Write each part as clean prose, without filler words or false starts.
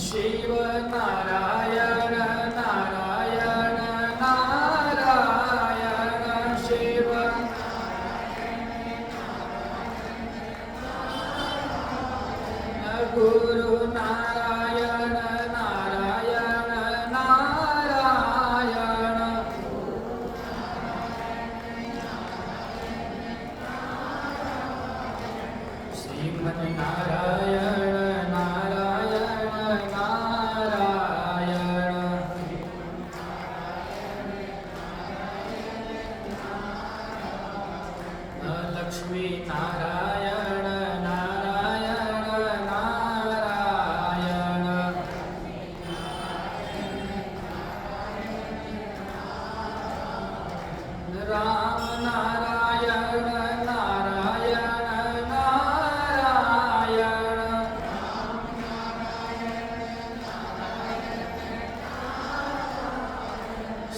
शिव नारायण नारायण नारायण शिव गुरु नारायण नारायण नारायण श्रीमन नारायण नारायण नारायण लक्ष्मी नारायण नारायण नारायण राम नारायण नारायण नारायण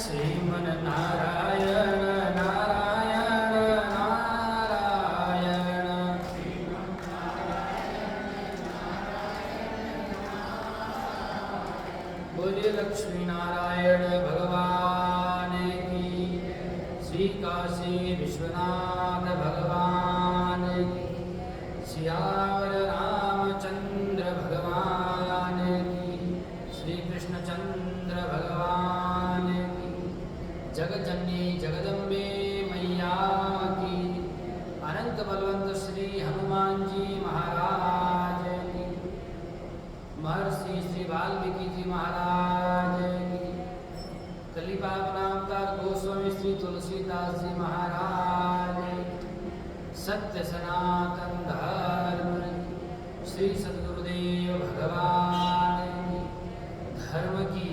श्रीमन नारायण नारायण नारायण बोलिए लक्ष्मी नारायण भगवान की, श्री काशी विश्वनाथ भगवान की, सियावर रामचंद्र भगवान की, श्री कृष्णचंद्र भगवान की, जगजननी जगदम्बे मैया की, अनंत बलवंत श्री हनुमान जी महाराज की, महर्षि श्री वाल्मीकि जी महाराज की, कलिपावनावतार गोस्वामी श्री तुलसीदास जी महाराज की, सत्य सनातन धर्म की, श्री सद्गुरुदेव भगवान की, धर्म की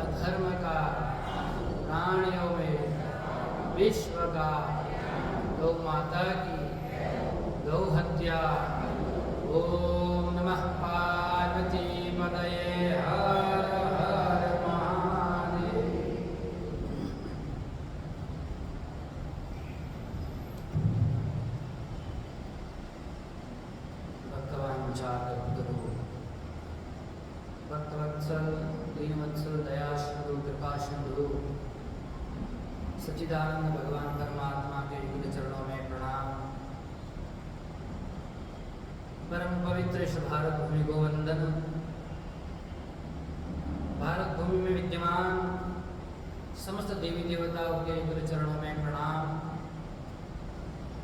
अधर्म का प्राणियों में विश्व का गौ माता की गौ हत्या। ओम नमः पार्वती पतये हर हर महादेव। भक्तवांछाकल्पतरु भक्तवत्सल दीनवत्सल दयाशुरु कृपाशुरु सच्चिदानंद भगवान परमात्मा के युग चरणों में प्रणाम। परम पवित्र इस भारत भूमि को वंदन। भारत भूमि में विद्यमान समस्त देवी देवताओं के युग चरणों में प्रणाम।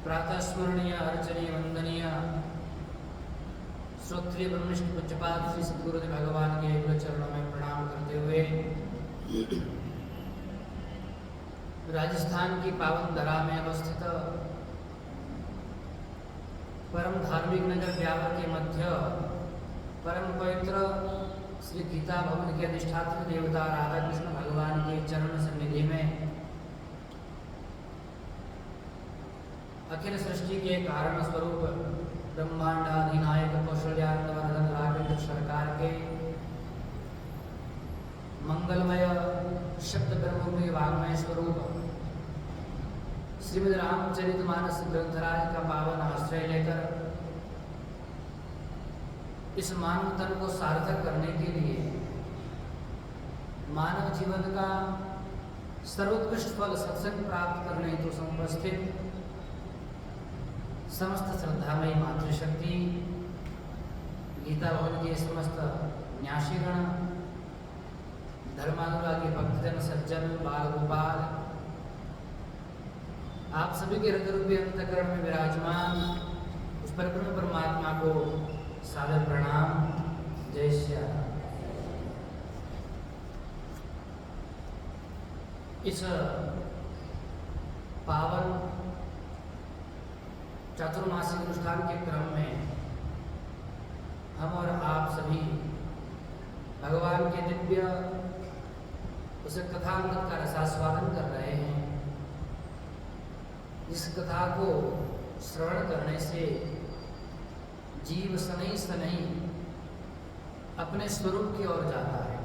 प्रातः स्मरणीय अर्चनीय वंदनीय श्रोत्रिय ब्रह्मनिष्ठ पूज्यपाद श्री सद्गुरुदेव भगवान के युग चरणों में प्रणाम करते हुए राजस्थान की पावन धरा में अवस्थित परम धार्मिक नगर ब्यावर के मध्य परम पवित्र श्री गीता भवन के अधिष्ठात्री देवता राधा कृष्ण भगवान के चरण सन्निधि में अखिल सृष्टि के कारण स्वरूप ब्रह्मांडाधिनायक कौशल्यावर्धन राघवेंद्र सरकार के मंगलमय शब्द ब्रह्ममय वाङ्मय स्वरूप श्रीमद् रामचरितमानस ग्रंथराज का पावन आश्रय लेकर इस मानव तन को सार्थक करने के लिए मानव जीवन का सर्वोत्कृष्ट फल सत्संग प्राप्त करने हेतु समुपस्थित समस्त श्रद्धामयी मातृशक्ति गीता भवन के समस्त न्यासीगण धर्मानुरागी भक्तजन सज्जन बाल गोपाल आप सभी के हृदय रूपी अंतःकरण में विराजमान उस परब्रह्म परमात्मा को सादर प्रणाम। जय श्री राम। इस पावन चातुर्मासिक अनुष्ठान के क्रम में हम और आप सभी भगवान के दिव्य उस कथामृत का रसास्वादन कर रहे हैं। इस कथा को श्रवण करने से जीव शनै शनै अपने स्वरूप की ओर जाता है।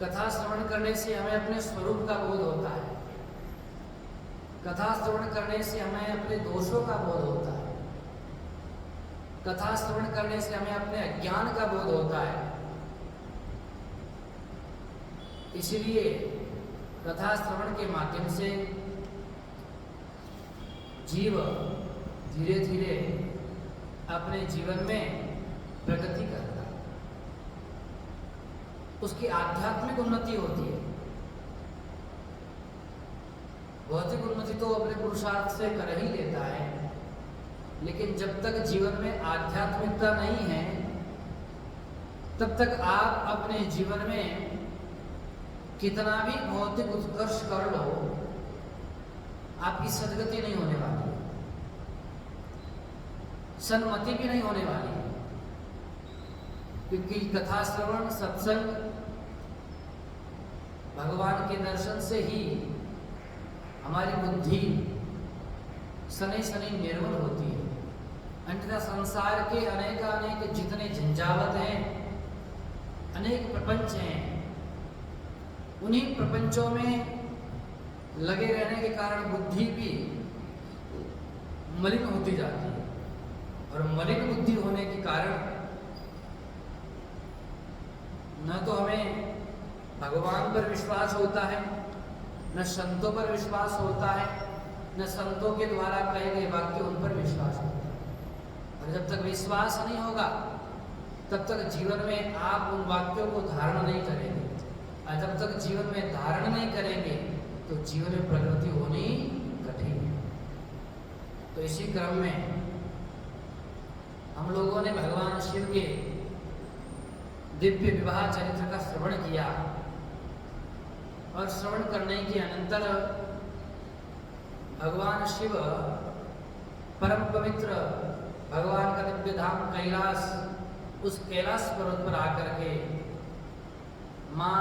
कथा श्रवण करने से हमें अपने स्वरूप का बोध होता है। कथा श्रवण करने से हमें अपने दोषों का बोध होता है। कथा श्रवण करने से हमें अपने अज्ञान का बोध होता है। इसलिए कथा श्रवण के माध्यम से जीव धीरे धीरे अपने जीवन में प्रगति करता है, उसकी आध्यात्मिक उन्नति होती है। भौतिक उन्नति तो अपने पुरुषार्थ से कर ही लेता है, लेकिन जब तक जीवन में आध्यात्मिकता नहीं है तब तक आप अपने जीवन में कितना भी भौतिक उत्कर्ष कर लो, आपकी सद्गति नहीं होने वाली है, सन्मति भी नहीं होने वाली है। क्योंकि कथा श्रवण, सत्संग, भगवान के दर्शन से ही हमारी बुद्धि शनि शनि निर्मल होती है। अन्यथा संसार के अनेक जितने झंझावत हैं, अनेक प्रपंच हैं, उन्हीं प्रपंचों में लगे रहने के कारण बुद्धि भी मलिन होती जाती है, और मलिन बुद्धि होने के कारण न तो हमें भगवान पर विश्वास होता है, न संतों पर विश्वास होता है, न संतों के द्वारा कहे गए वाक्य उन पर विश्वास होता है। और जब तक विश्वास नहीं होगा तब तक जीवन में आप उन वाक्यों को धारण नहीं करेंगे, और जब तक जीवन में धारण नहीं करेंगे तो जीवन में प्रगति होनी कठिन है। तो इसी क्रम में हम लोगों ने भगवान शिव के दिव्य विवाह चरित्र का श्रवण किया, और श्रवण करने के अनंतर भगवान शिव परम पवित्र भगवान का दिव्य धाम कैलाश, उस कैलाश पर्वत पर आकर के माँ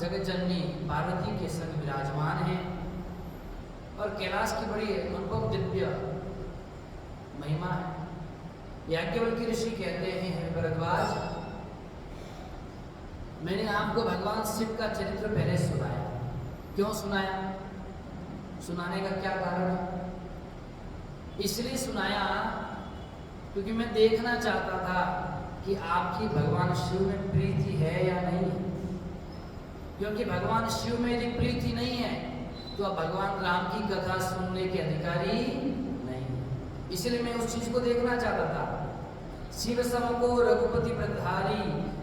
जगज्जननी पार्वती के संग विराजमान हैं, और कैलाश की बड़ी अनुभव दिव्य महिमा है। याज्ञवल्क्य ऋषि कहते हैं, हे भरद्वाज, मैंने आपको भगवान शिव का चरित्र पहले सुनाया। क्यों सुनाया? सुनाने का क्या कारण है? इसलिए सुनाया क्योंकि मैं देखना चाहता था कि आपकी भगवान शिव में प्रीति है या नहीं। क्योंकि भगवान शिव में यदि प्रीति नहीं है तो अब भगवान राम की कथा सुनने के अधिकारी नहीं। इसलिए मैं उस चीज को देखना चाहता था। शिव सम को रघुपति प्रधारी,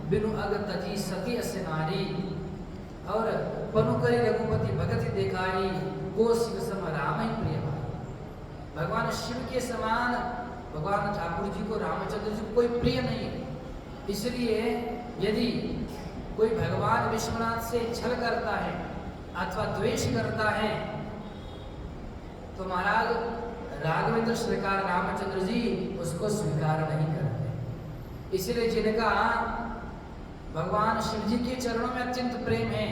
बिनु अग तजी सती अस नारी, और पनु करी रघुपति भगति देखाई, को शिव सम राम ही प्रिय भाई। भगवान शिव के समान भगवान ठाकुर जी को, रामचंद्र जी को कोई प्रिय नहीं है। इसलिए यदि कोई भगवान विश्वनाथ से छल करता है अथवा द्वेष करता है तो महाराज राघवेंद्र सरकार रामचंद्र जी उसको स्वीकार नहीं करते। इसलिए जिनका भगवान शिव जी के चरणों में अत्यंत प्रेम है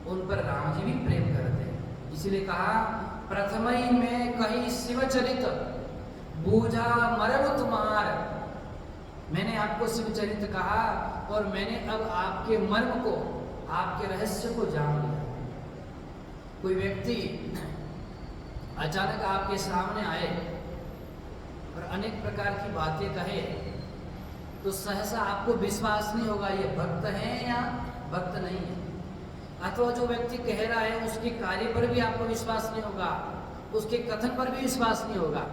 उन पर राम जी भी प्रेम करते हैं। इसलिए कहा, प्रथमई में कही शिव चरित, बूझा मरम तुम्हार। मैंने आपको शिव चरित्र कहा और मैंने अब आपके मर्म को, आपके रहस्य को जान लिया। कोई व्यक्ति अचानक आपके सामने आए और अनेक प्रकार की बातें कहे तो सहसा आपको विश्वास नहीं होगा ये भक्त है या भक्त नहीं है। अथवा जो व्यक्ति कह रहा है उसके कार्य पर भी आपको विश्वास नहीं होगा, उसके कथन पर भी विश्वास नहीं होगा।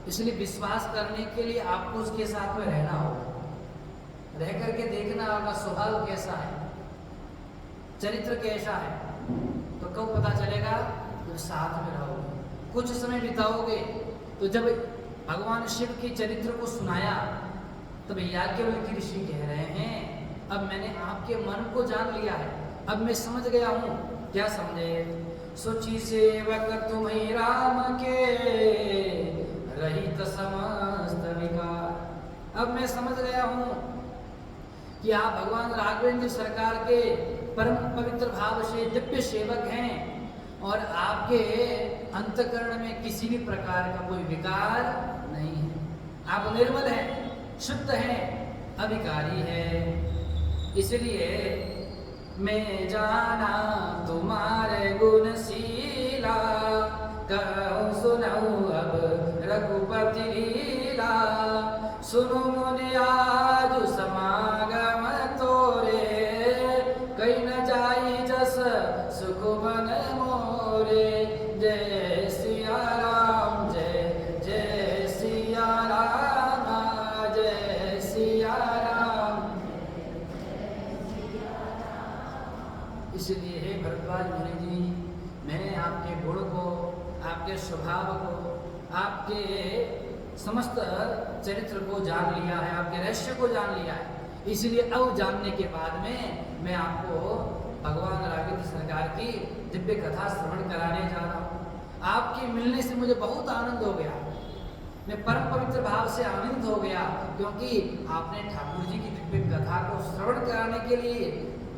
इसलिए विश्वास करने के लिए आपको उसके साथ में रहना होगा, रह करके देखना होगा स्वभाव कैसा है, चरित्र कैसा है। तो कब पता चलेगा? जब साथ में रहोगे, कुछ समय बिताओगे। तो जब भगवान शिव के चरित्र को सुनाया तब याज्ञवल्क्य ऋषि कह रहे हैं, अब मैंने आपके मन को जान लिया है, अब मैं समझ गया हूँ। क्या समझे? सोची सेवक तुम्हें राम के, रहित समस्त विकार। अब मैं समझ गया हूँ कि आप भगवान राघवेंद्र सरकार के परम पवित्र भाव से दिव्य सेवक हैं और आपके अंतकरण में किसी भी प्रकार का कोई विकार नहीं है। आप निर्मल हैं, शुद्ध हैं, अविकारी है। इसलिए मैं जाना तुम्हारे गुणशीला, कहूँ सुनाऊँ अब रघुपति लीला। सुनो मुनि आज समागम तोरे, कहीं न जाई जस सुख मन मोरे। जय सिया राम, जय जय सिया राम, जय सिया राम। इसलिए हे भरद्वाज मुनि जी, मैंने आपके गुण को, आपके स्वभाव को, आपके समस्त चरित्र को जान लिया है, आपके रहस्य को जान लिया है। इसलिए अब जानने के बाद में मैं आपको भगवान राघवेंद्र सरकार की दिव्य कथा श्रवण कराने जा रहा हूँ। आपके मिलने से मुझे बहुत आनंद हो गया, मैं परम पवित्र भाव से आनंदित हो गया, क्योंकि आपने ठाकुर जी की दिव्य कथा को श्रवण कराने के लिए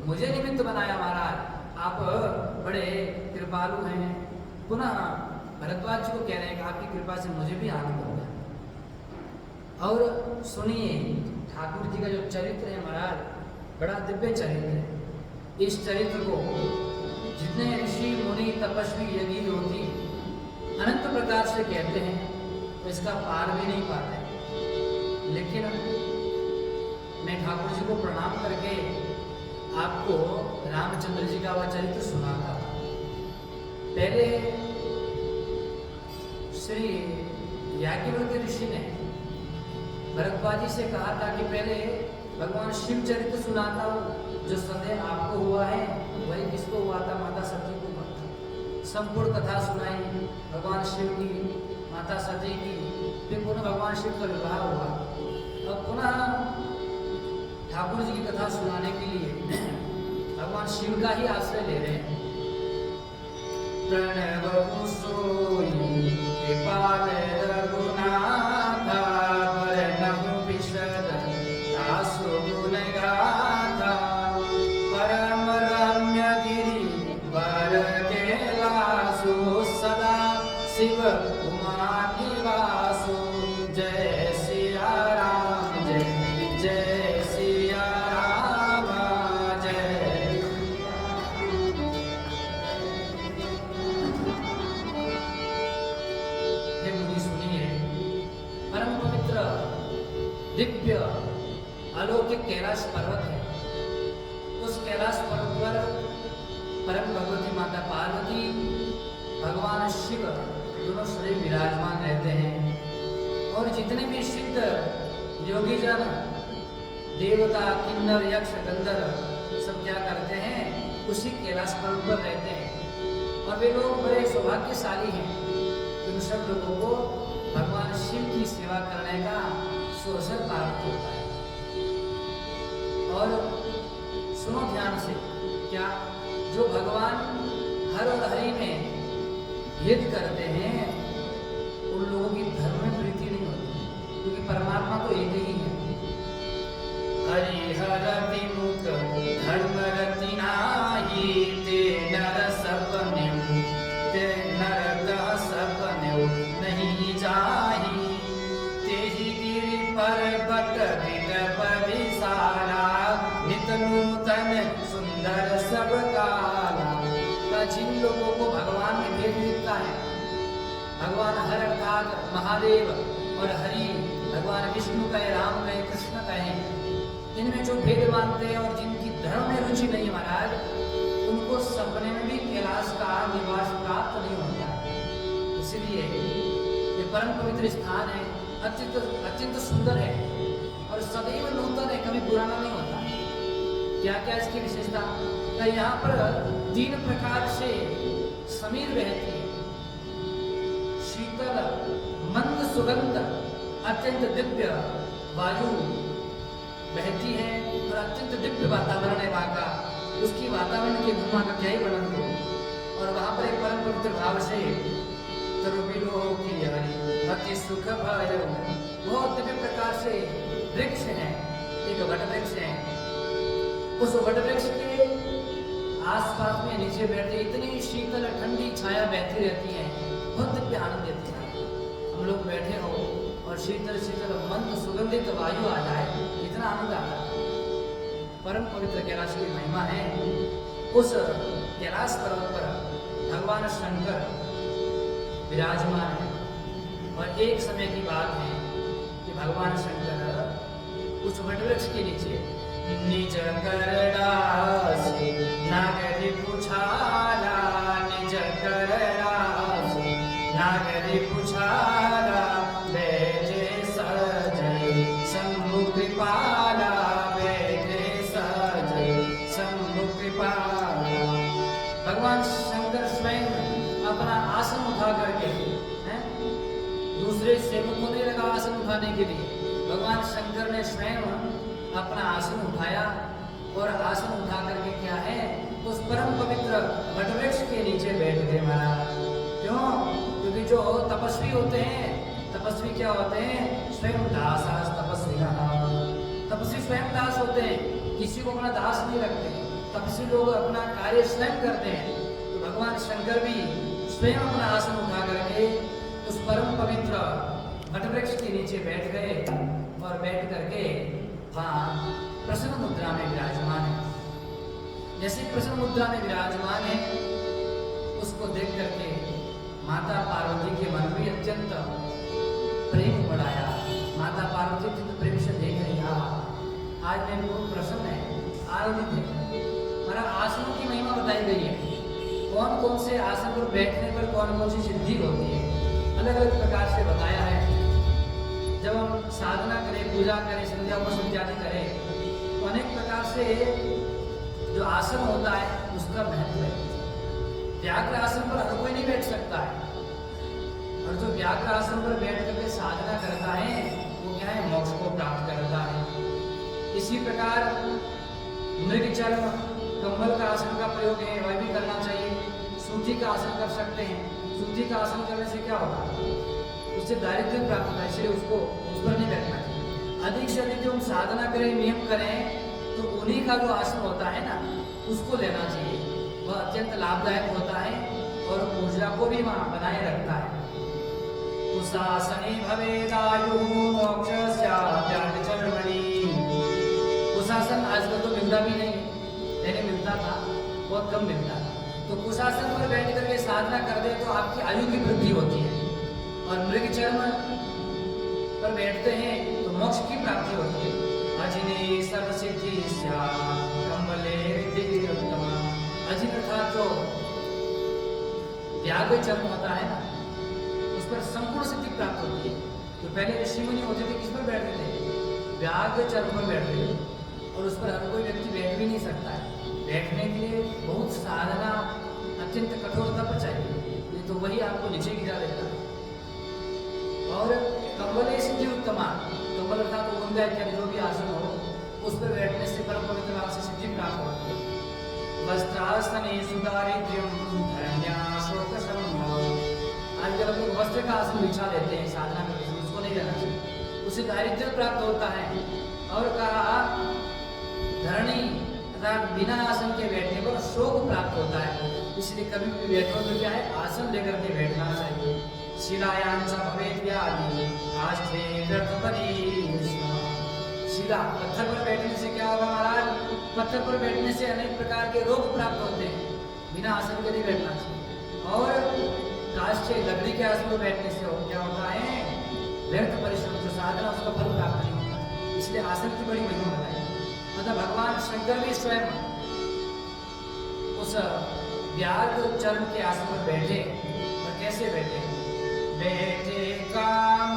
मुझे निमित्त बनाया। महाराज आप बड़े कृपालु हैं। पुनः भरद्वाज जी को कह रहे हैं कि आपकी कृपा से मुझे भी आनंद हो गया। और सुनिए, ठाकुर जी का जो चरित्र है महाराज, बड़ा दिव्य चरित्र है। इस चरित्र को जितने ऋषि मुनि तपस्वी यज्ञ योगी अनंत प्रकार से कहते हैं, तो इसका पार भी नहीं पाते। लेकिन मैं ठाकुर जी को प्रणाम करके आपको रामचंद्र जी का वह चरित्र सुनाता। पहले श्री याज्ञवल्क्य ऋषि ने भरद्वाज जी से कहा था कि पहले भगवान शिव चरित्र सुनाता हूँ, जो सदैव आपको हुआ है वही किसको हुआ था, माता सती को हुआ था। संपूर्ण कथा सुनाई भगवान शिव की, माता सती की, फिर पुनः भगवान शिव का विवाह हुआ। अब पुनः ठाकुर जी की कथा सुनाने के लिए भगवान शिव का ही आश्रय ले रहे हैं। प्रणव सोई कृपाल रघुनाथ, वरनहु विशद दासु गुण गाथा। परम रम्य गिरि वर कैलासु, सदा शिव उमा निवासु। जय सिया राम, जय जय सिया राम, जय। हे मुनि सुनिए, परम पवित्र दिव्य अलौकिक कैलाश पर्वत है। उस कैलाश पर्वत पर परम भगवती माता पार्वती, भगवान शिव दोनों सदैव विराजमान रहते हैं। और जितने भी सिद्ध योगी जन, देवता, किन्नर, यक्ष, गंधर्व सब क्या करते हैं, उसी कैलाश पर्वत पर रहते हैं। और वे लोग बड़े सौभाग्यशाली हैं, उन सब लोगों को भगवान शिव की सेवा करने का सुअवसर प्राप्त होता है। और सुनो ध्यान से, क्या जो भगवान हर और हरि में भेद करते हैं, उन लोगों की धर्म में प्रीति नहीं होती, क्योंकि परमात्मा तो एक ही है। हरिहर विमुख धर्म रति नाही, ते नर सपनेउ, ते नर कह सपनेउ नहीं जाही। तेहि गिरि पर्वत विटप विशाला, नित नूतन सुंदर सब काला। जिन लोगों को भगवान में भेद दिखता है, भगवान हर अर्थात महादेव और हरि, भगवान विष्णु कहे, राम कहे, कृष्ण कहे, इनमें जो भेद मानते हैं और जिनकी धर्म में रुचि नहीं महाराज, उनको सपने में भी कैलाश का निवास प्राप्त नहीं होता है। इसलिए ये परम पवित्र स्थान है, अत्यंत सुंदर है और सदैव नूतन है, कभी पुराना नहीं होता। क्या क्या इसकी विशेषता? यहाँ पर 3 प्रकार से समीर बहती है, शीतल, मंद सुगंध, अत्यंत दिव्य वायु बहती है और अत्यंत दिव्य वातावरण है वहाँ का। उसकी वातावरण के महिमा का क्या ही वर्णन करूं। और वहाँ पर एक परम पवित्र भाव से तरुबिलो की हरि अति सुख भय, बहुत दिव्य प्रकार से वृक्ष है, एक वट वृक्ष है। उस वट वृक्ष के आसपास में नीचे बैठे इतनी शीतल ठंडी छाया बहती रहती है, बहुत दिव्य आनंद देती है। हम लोग बैठे हो और शीतल शीतल मंद सुगंधित वायु आ जाए, इतना आनंद आता है। परम पवित्र कैलाश की महिमा है। उस कैलाश पर्वत पर भगवान शंकर विराजमान है। और एक समय की बात है कि भगवान शंकर उस वटवृक्ष के नीचे निज करडासी नागरी पुछाला, निज करडासी नागरी पुछाला, बैठे सजय शंभु कृपाला, बैठे सजय शंभु कृपाला। भगवान शंकर स्वयं अपना आसन उठा करके, दूसरे सेवक को नहीं लगा आसन उठाने के लिए, भगवान शंकर ने स्वयं अपना आसन उठाया और आसन उठा करके क्या है उस परम पवित्र वटवृक्ष के नीचे बैठ गए महाराज। क्यों? क्योंकि जो तपस्वी होते हैं, तपस्वी क्या होते हैं? स्वयं दासास तपस्वी, तपस्वी स्वयं दास होते हैं, किसी को अपना दास नहीं रखते। तपस्वी लोग अपना कार्य स्वयं करते हैं। तो भगवान शंकर भी स्वयं अपना आसन उठा करके उस परम पवित्र वटवृक्ष के नीचे बैठ गए और बैठ करके वहाँ प्रसन्न मुद्रा में विराजमान है। जैसे प्रसन्न मुद्रा में विराजमान है, उसको देख करके माता पार्वती के मन में अत्यंत प्रेम बढ़ाया। माता पार्वती अत्यंत प्रेम से देख रही, आज मैं बहुत प्रसन्न है, आनंदित है। हमारा आसनों की महिमा बताई गई है, कौन कौन से आसन पर बैठने पर कौन कौन सी सिद्धि होती है, अलग अलग प्रकार से बताया है। जब हम साधना करें, पूजा करें, संध्या उपासना इत्यादि करें, तो अनेक प्रकार से जो आसन होता है उसका महत्व है। व्याघ्र आसन पर हर कोई नहीं बैठ सकता है, और जो व्याघ्र आसन पर बैठ करके साधना करता है वो क्या है, मोक्ष को प्राप्त करता है। इसी प्रकार मृग चर्म कंबल का आसन का प्रयोग है, वह भी करना चाहिए। सूती का आसन कर सकते हैं, सूती का आसन करने से क्या होगा, उससे दारिद्र्य प्राप्त होता है, इसलिए उसको उस पर नहीं बैठना चाहिए। अधिक से अधिक जो हम साधना करें, नियम करें, तो उन्हीं का जो आसन होता है ना उसको लेना चाहिए, वह अत्यंत लाभदायक होता है और ऊर्जा को भी वहाँ बनाए रखता है। कुशासने भवेदायु मोक्षस्याप्याचर्मणि। कुशासन आजकल तो मिलता भी नहीं, पहले मिलता था, बहुत कम मिलता है। तो कुशासन पर बैठ करके साधना कर दे तो आपकी आयु की वृद्धि होती है, और मृग चर्म पर बैठते हैं तो मोक्ष की प्राप्ति होती है। अजिने सर्वसिद्धि कंबले रिद्धिरुत्तमा। अजिन अर्थात जो व्याघ्र चर्म होता है ना, उस पर संपूर्ण सिद्धि प्राप्त होती है। तो पहले ऋषि मुनि होते थे, किस पर बैठते थे? व्याघ्र चर्म पर बैठते थे, और उस पर हर कोई व्यक्ति बैठ भी नहीं सकता है। बैठने के लिए बहुत साधना, अत्यंत कठोर तप चाहिए, ये तो वही आपको नीचे गिरा देता है। और कंबले सिद्धि उत्तमा, कंबल अर्थात उनका इत्यादि जो भी आसन हो, उस पर बैठने से परम पवित्र भाव से सिद्धि प्राप्त होती है। वस्त्रासने सुदारिद्र्यम धरण्या शोक समम। आजकल लोग वस्त्र का आसन बिछा देते हैं साधना करते हैं, उसको नहीं लेना चाहिए, उससे दारिद्र्य प्राप्त होता है। और कहा धरणी अर्थात बिना आसन के बैठने पर शोक प्राप्त होता है, इसलिए कभी भी बैठो तो क्या है, आसन लेकर के बैठना चाहिए। शिलायां च भवेत् व्याधि आस्थे व्यर्थपरिश्रम। शिला पत्थर पर बैठने से क्या होगा महाराज, पत्थर पर बैठने से अनेक प्रकार के रोग प्राप्त होते हैं, बिना आसन के नहीं बैठना चाहिए। और काष्ठे लकड़ी के आसन पर बैठने से क्या होता है, व्यर्थ परिश्रम, जो साधना उसका फल प्राप्त नहीं होता, इसलिए आसन की बड़ी महिमा बताई। मतलब भगवान शंकर भी स्वयं उस व्याघ्र चर्म के आसन पर बैठे, और कैसे बैठे, बैठे काम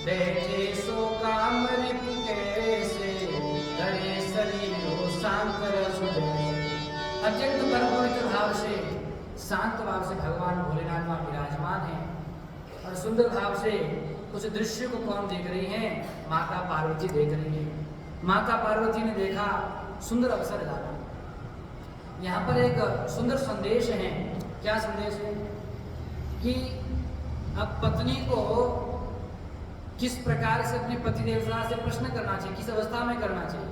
बैठे सो काम रिपु कैसे धरे शरीर शांत रस जैसे। अत्यंत परम पवित्र भाव से, शांत भाव से भगवान भोलेनाथ वहाँ विराजमान है, और सुंदर भाव से उस दृश्य को कौन देख रही है, माता पार्वती देख रही है। माता पार्वती ने देखा, सुंदर अवसर डाला। यहाँ पर एक सुंदर संदेश है। क्या संदेश है कि अब पत्नी को किस प्रकार से अपने पति देवता से प्रश्न करना चाहिए, किस अवस्था में करना चाहिए,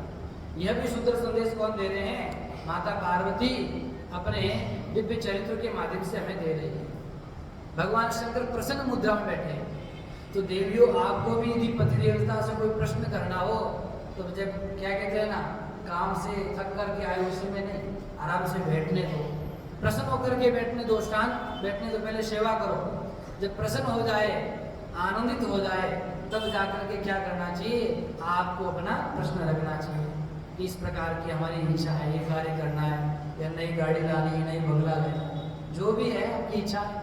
यह भी सुंदर संदेश कौन दे रहे हैं, माता पार्वती अपने दिव्य चरित्र के माध्यम से हमें दे रही है। भगवान शंकर प्रसन्न मुद्रा में बैठे हैं, तो देवियों आपको भी यदि पति देवता से कोई प्रश्न करना हो तो जब क्या कहते हैं ना, काम से थक कर के आए उसी में नहीं, आराम से बैठने दो, प्रसन्न होकर के बैठने दो, शांत बैठने दो, पहले सेवा करो। जब प्रसन्न हो जाए, आनंदित हो जाए, तब जाकर के क्या करना चाहिए, आपको अपना प्रश्न रखना चाहिए कि इस प्रकार की हमारी इच्छा है, ये कार्य करना है, या नई गाड़ी लानी है, नई बंगला लेना है, जो भी है आपकी इच्छा है।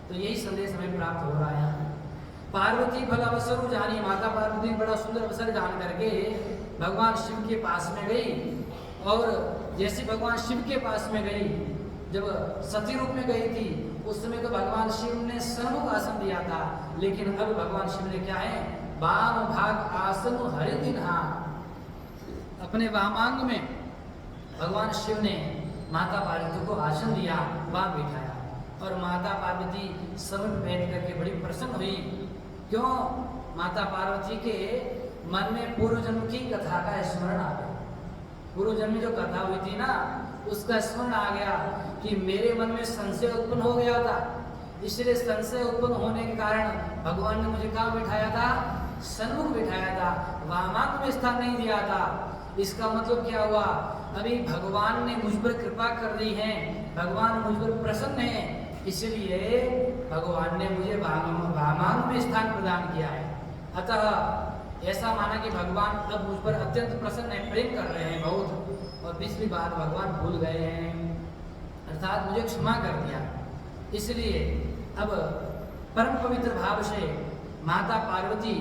तो यही संदेश हमें प्राप्त हो रहा है यहाँ। पार्वती फल अवसर जानी, माता पार्वती बड़ा सुंदर अवसर जान करके भगवान शिव के पास में गई। और जैसे भगवान शिव के पास में गई, जब सती रूप में गई थी, उस समय तो भगवान शिव ने सन्मुख आसन दिया था, लेकिन अब भगवान शिव ने क्या है, वाम भाग आसन हरि दिन, हाँ अपने वामांग में भगवान शिव ने माता पार्वती को आसन दिया, वहां बिठाया। और माता पार्वती समीप बैठ करके बड़ी प्रसन्न हुई। क्यों? माता पार्वती के मन में पूर्व जन्म की कथा का स्मरण आ गया। पूर्व जन्म में जो कथा हुई थी ना, उसका स्मरण आ गया कि मेरे मन में संशय उत्पन्न हो गया था, इसलिए संशय उत्पन्न होने के कारण भगवान ने मुझे कहाँ बिठाया था, सन्मुख बिठाया था, वामांग में स्थान नहीं दिया था। इसका मतलब क्या हुआ, अभी भगवान ने मुझ पर कृपा कर दी है, भगवान मुझ पर प्रसन्न है, इसलिए भगवान ने मुझे वामांग में स्थान प्रदान किया है। अतः ऐसा माना कि भगवान अब मुझ पर अत्यंत प्रसन्न है, प्रेम कर रहे हैं बहुत, और पिछली बात भगवान भूल गए हैं, अर्थात मुझे क्षमा कर दिया। इसलिए अब परम पवित्र भाव से माता पार्वती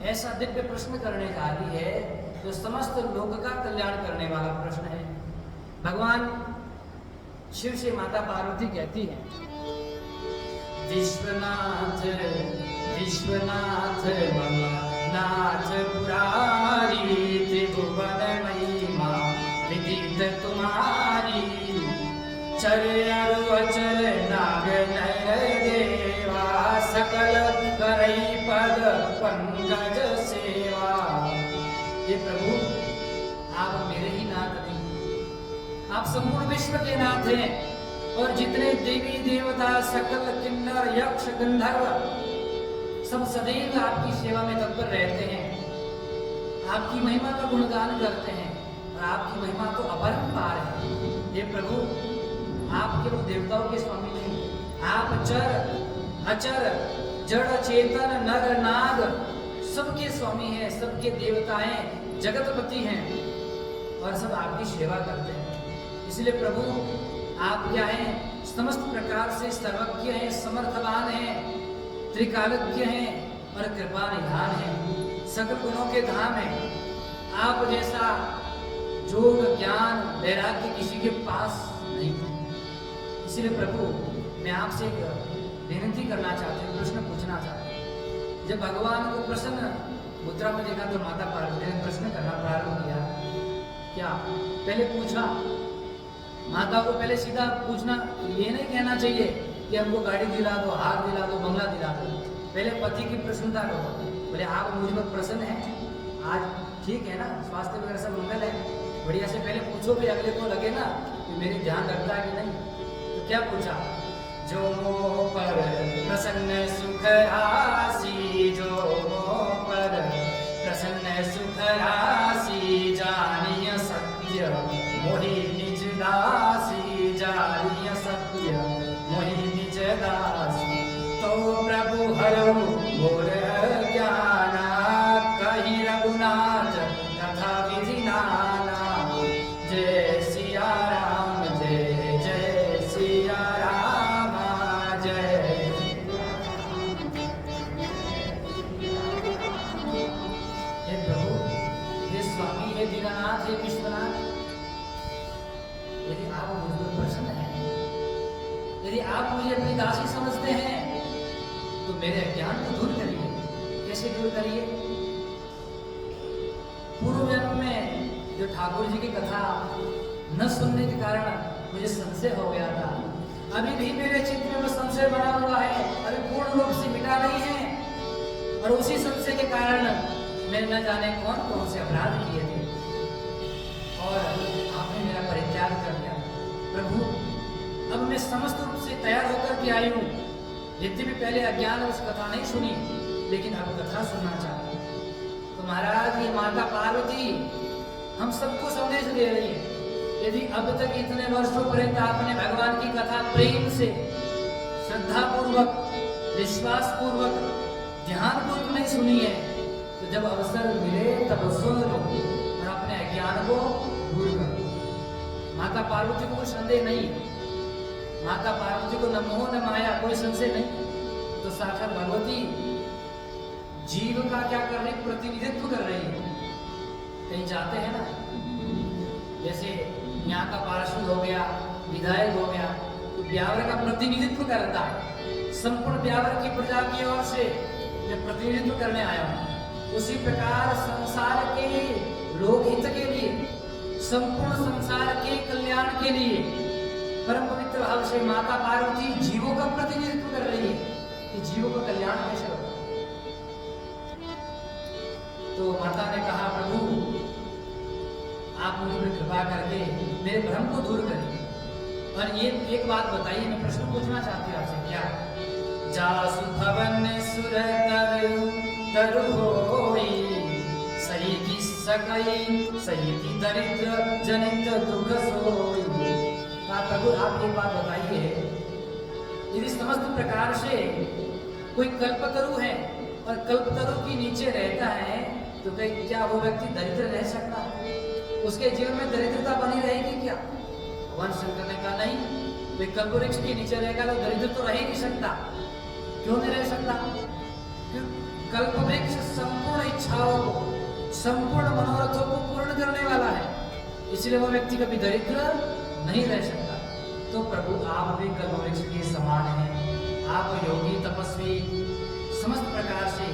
ऐसा दिव्य प्रश्न करने जा रही है जो समस्त लोक का कल्याण करने वाला प्रश्न है। भगवान शिव से माता पार्वती कहती है, विश्वनाथ विश्वनाथ मम नाथ पुरारी, त्रिभुवन महिमा विदित तुम्हारी, चर अरु अचर नाग नर देवा, सकल करई पद पंकज सेवा। ये प्रभु, आप मेरे ही नाथ नहीं, आप संपूर्ण विश्व के नाथ हैं, और जितने देवी देवता, सकल किन्नर यक्ष गंधर्व सब सदैव आपकी सेवा में तत्पर रहते हैं, आपकी महिमा का गुणगान करते हैं, और आपकी महिमा तो अपरंपार है। ये प्रभु, आप केवल देवताओं के स्वामी नहीं, आप चर अचर जड़ चेतन नर नाग सबके स्वामी हैं, सबके देवता हैं, जगतपति हैं, और सब आपकी सेवा करते हैं। इसलिए प्रभु आप क्या हैं, समस्त प्रकार से सर्वज्ञ हैं, समर्थवान हैं, त्रिकालज्ञ हैं, और कृपा निधान हैं, सकल गुणों के धाम हैं। आप जैसा योग ज्ञान वैराग्य किसी के पास नहीं है। इसलिए प्रभु, मैं आपसे एक विनती करना चाहती हूँ, प्रश्न पूछना चाहती हूँ। जब भगवान को प्रसन्न मुद्रा में देखा तो माता पार्वती ने प्रश्न करना प्रारंभ किया। क्या पहले पूछा, माता को पहले सीधा पूछना, ये नहीं कहना चाहिए कि हमको गाड़ी दिला दो, हार दिला दो, बंगला दिला दो। पहले पति की प्रसन्नता करो, बोले आप मुझ पर प्रसन्न हैं, आज ठीक है ना, स्वास्थ्य वगैरह सब मंगल है, बढ़िया से पहले पूछो भी, अगले को लगे ना कि मेरी ध्यान रखता है कि नहीं। तो क्या पूछा, जो मोह पर प्रसन्न सुख राशि, जो मोह पर प्रसन्न सुख राशि, जानिय सत्य मोहि निज दासी, जानिय सत्य मोहि निज दासी, तो प्रभु हरऊ मोर ज्ञाना, कहि रघुनाथ तथा विधि नाना, जय सिया राम जय जय सिया राम जय। हे प्रभु, हे स्वामी, हे दीनानाथ, हे विश्वनाथ, यदि आप मुझ पर प्रसन्न हैं, यदि आप मुझे अपनी दासी समझते हैं, तो मेरे अज्ञान को दूर करिए। कैसे दूर करिए? पूर्व जन्म में जो ठाकुर जी की कथा न सुनने के कारण मुझे संशय हो गया था, अभी भी मेरे चित्त में वो संशय बना हुआ है, अभी पूर्ण रूप से मिटा नहीं है, और उसी संशय के कारण मैंने न जाने कौन कौन से अपराध किए थे, और आपने मेरा परित्याग कर दिया। प्रभु, अब मैं समस्त रूप से तैयार होकर के आई हूँ, यद्यपि पहले अज्ञान उस कथा नहीं सुनी, लेकिन अब कथा सुनना चाहती हूँ। तो महाराज, ये माता पार्वती हम सबको संदेश दे रही है, यदि अब तक इतने वर्षों पर्यंत आपने भगवान की कथा प्रेम से, श्रद्धा पूर्वक, विश्वास पूर्वक, ध्यान पूर्वक नहीं सुनी है, तो जब अवसर मिले तब सुन लो और अपने अज्ञान को दूर करो। माता पार्वती को कोई संदेह नहीं, माता पार्वती को न मोह न माया, कोई संशय नहीं। तो साक्षात भगवती जीव का क्या कर रही, प्रतिनिधित्व कर रही है। कहीं जाते हैं ना, जैसे यहाँ का पार्षद हो गया, विधायक हो गया, तो ब्यावर का प्रतिनिधित्व करता है। संपूर्ण ब्यावर की प्रजा की ओर से मैं प्रतिनिधित्व करने आया हूँ। उसी प्रकार संसार के लोकहित के लिए, संपूर्ण संसार के कल्याण के लिए परम पवित्र भाव से माता पार्वती जीवों का प्रतिनिधित्व कर रही है कि जीवों का कल्याण कैसे होगा। तो माता ने कहा, प्रभु आप मुझ पर कृपा करके मेरे भ्रम को दूर करिए। और ये एक बात बताइए, मैं प्रश्न पूछना चाहती हूँ आपसे, क्या जासु भवन सुर तरु होई, सही की सकई सही की दरिद्र जनित दुख सोई। प्रभु आप एक बात बताइए, यदि समस्त प्रकार से कोई कल्पतरु है और कल्पतरु के नीचे रहता है, तो क्या वो व्यक्ति दरिद्र रह सकता है? उसके जीवन में दरिद्रता बनी रहेगी क्या? भगवान शंकर ने कहा नहीं, वे कल्पवृक्ष के नीचे रहेगा तो दरिद्र तो रह ही नहीं सकता। क्यों नहीं रह सकता? कल्पवृक्ष संपूर्ण इच्छाओं को, संपूर्ण मनोरथों को पूर्ण करने वाला है, इसलिए वो व्यक्ति कभी दरिद्र नहीं रह सकता। तो प्रभु आप भी कल्पवृक्ष के समान हैं, आप योगी तपस्वी समस्त प्रकार से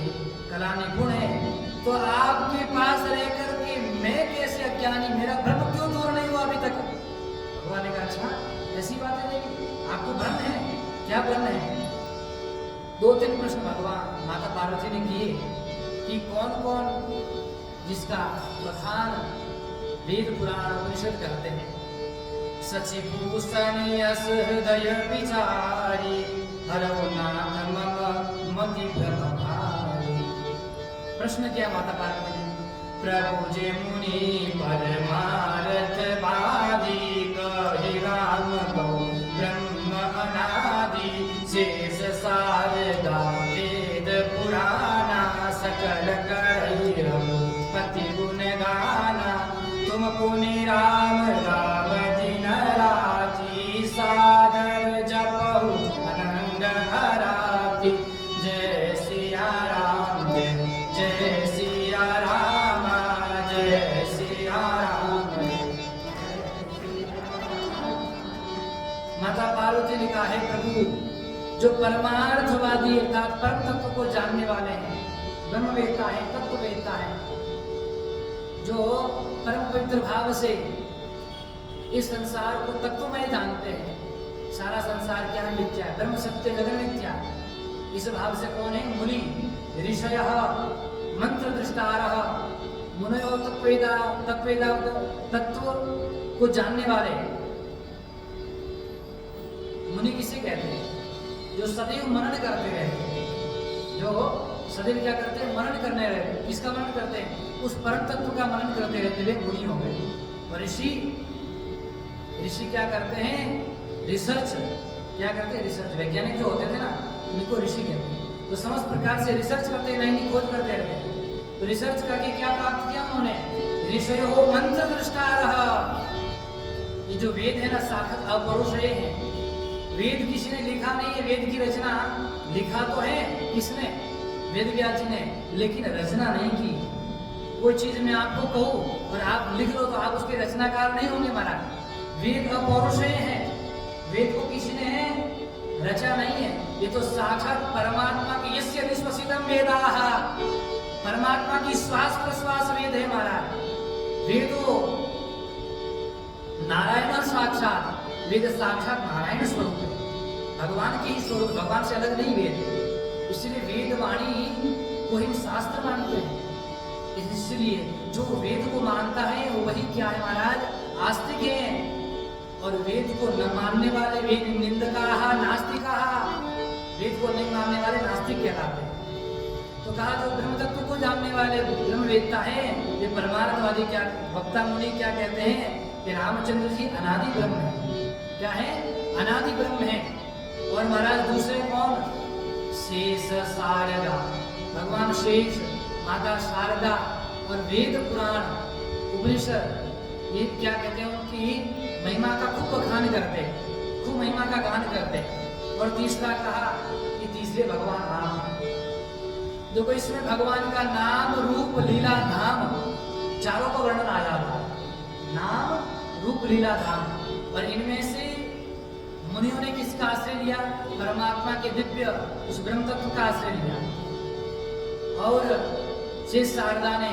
कला निपुण है, तो आपके पास रहकर के मैं कैसे अज्ञानी, मेरा भ्रम क्यों दूर नहीं हुआ अभी तक? भगवान ने कहा, अच्छा ऐसी बात है, आपको भ्रम है, क्या भ्रम है? 2-3 प्रश्न भगवान माता पार्वती ने किए कि कौन कौन जिसका प्रधान वेद पुराण उपनिषद करते हैं। सचिभूषण यश हृदय विचारी, हरौ नाथ मम मति भ्रम भारी। प्रश्न किया माता पार्वती ने, प्रभु जे मुनि परमारथ वादी, कहि राम कहो ब्रह्म अनादि, शेष शारदा वेद पुराना, सकल करहि रघुपति गुण गाना, तुम पुनि राम राम दिन राति, सादर जपहु आनंद हराति, जय सिया राम जय सिया राम, जय सिया राम। माता पार्वती ने कहा, है प्रभु जो परमार्थवादी अर्थात परम तत्व को जानने वाले हैं, ब्रह्मवेत्ता है, तत्ववेत्ता है, जो परम पवित्र भाव से इस संसार को तत्वमय जानते हैं, सारा संसार क्या मिथ्या है, ब्रह्म सत्य जगत मिथ्या, इस भाव से कौन है? मुनि ऋषयः मंत्र दृष्टारः, मुनयो तत्वेदा तत्व को जानने वाले। मुनि किसे कहते हैं? जो सदैव मनन करते रहते हैं, जो सदैव क्या करते हैं? मनन करने रहते हैं। किसका मनन करते हैं? उस परम तत्व का मनन करते रहते हुए मुनि हो गए। और ऋषि क्या करते हैं? रिसर्च। क्या करते हैं? रिसर्च। वैज्ञानिक जो होते थे ना, उनको ऋषि कहते हैं। तो समस्त प्रकार से रिसर्च करते, नई खोज करते रहते हैं। तो रिसर्च करके क्या प्राप्त किया उन्होंने? ऋषयो मंत्र दृष्टारः। ये जो वेद है ना, साक्षात अपौरुषेय है। वेद किसी ने लिखा नहीं है, वेद की रचना लिखा तो है किसने? वेद व्यास जी ने, लेकिन रचना नहीं की। कोई चीज मैं आपको कहूँ और आप लिख लो तो आप उसके रचनाकार नहीं होंगे महाराज। वेद अपौरुषेय है, वेद को किसी ने रचा नहीं है। ये तो साक्षात परमात्मा की यस्य निश्वसितम वेदाः, परमात्मा की श्वास प्रश्वास वेद है महाराज। वेदो नारायण साक्षात, वेद साक्षात नारायण स्वरूप है, भगवान की स्वरूप, भगवान से अलग नहीं वेद। इसलिए वेद वाणी को हम शास्त्र मानते हैं। इसलिए जो वेद को मानता है वो वही क्या है महाराज? आस्तिक है। और वेद को न मानने वाले वेद निंदकाः नास्तिकाः, वेद को नहीं मानने वाले नास्तिक कहलाते हैं। तो कहा जो ब्रह्म तत्व को जानने वाले ब्रह्मवेत्ता है, ये परमार्थवादी क्या वक्ता मुनि क्या कहते हैं कि रामचंद्र जी अनादि ब्रह्म है। क्या है? अनादि ब्रह्म है। और महाराज दूसरे कौन? शेष शारदा, भगवान शेष माता शारदा और वेद पुराण उपनिषद ये क्या कहते हैं, उनकी महिमा का खूब बखान करते, खूब महिमा का गान करते। और तीसरा कहा कि तीसरे भगवान राम। देखो इसमें भगवान का नाम रूप लीला धाम चारों का वर्णन आ जाता है, नाम रूप लीला धाम। और इनमें से मुनियों ने किसका आश्रय लिया? परमात्मा के दिव्य उस ब्रह्म तत्व का आश्रय लिया। और श्री शारदा ने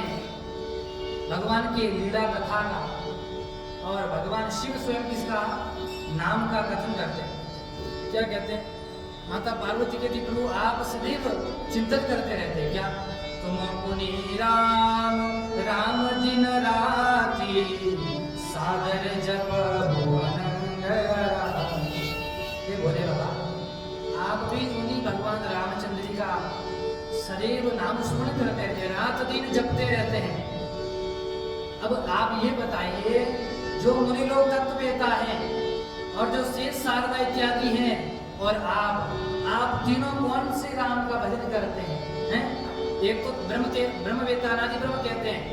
भगवान के लीला कथा का, और भगवान शिव स्वयं किसका नाम का कथन करते हैं। क्या कहते हैं? माता पार्वती कहती प्रभु आप सदैव चिंतन करते रहते हैं क्या? तुम मुनि राम राम दिन राति सादर जप भुवन बोले बाबा, आप भी उन्हीं भगवान रामचंद्र जी का सदैव नाम स्मरण करते रहते हैं, रात दिन जपते रहते हैं। अब आप ये बताइए, जो मुनि लोग तत्ववेता हैं और जो शेष शारदा इत्यादि हैं, और आप तीनों कौन से राम का भजन करते हैं? एक तो ब्रह्मवेता अनादि ब्रह्म कहते हैं,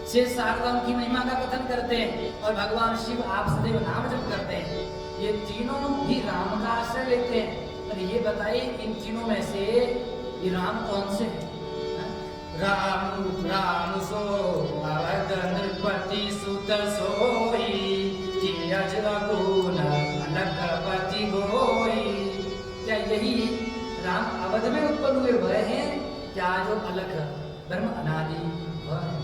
शेष शारदा उनकी महिमा का कथन करते हैं, और भगवान शिव आप सदैव नाम जप करते हैं। ये तीनों ही राम का आश्रय लेते हैं। और ये बताइए इन तीनों में से ये राम कौन से हैं? राम राम सो अवध नृपति सुत सोई तीरज रघुन अलकपति गोई। क्या यही राम अवध में उत्पन्न हुए वह हैं क्या जो अलग ब्रह्म अनादि वह है?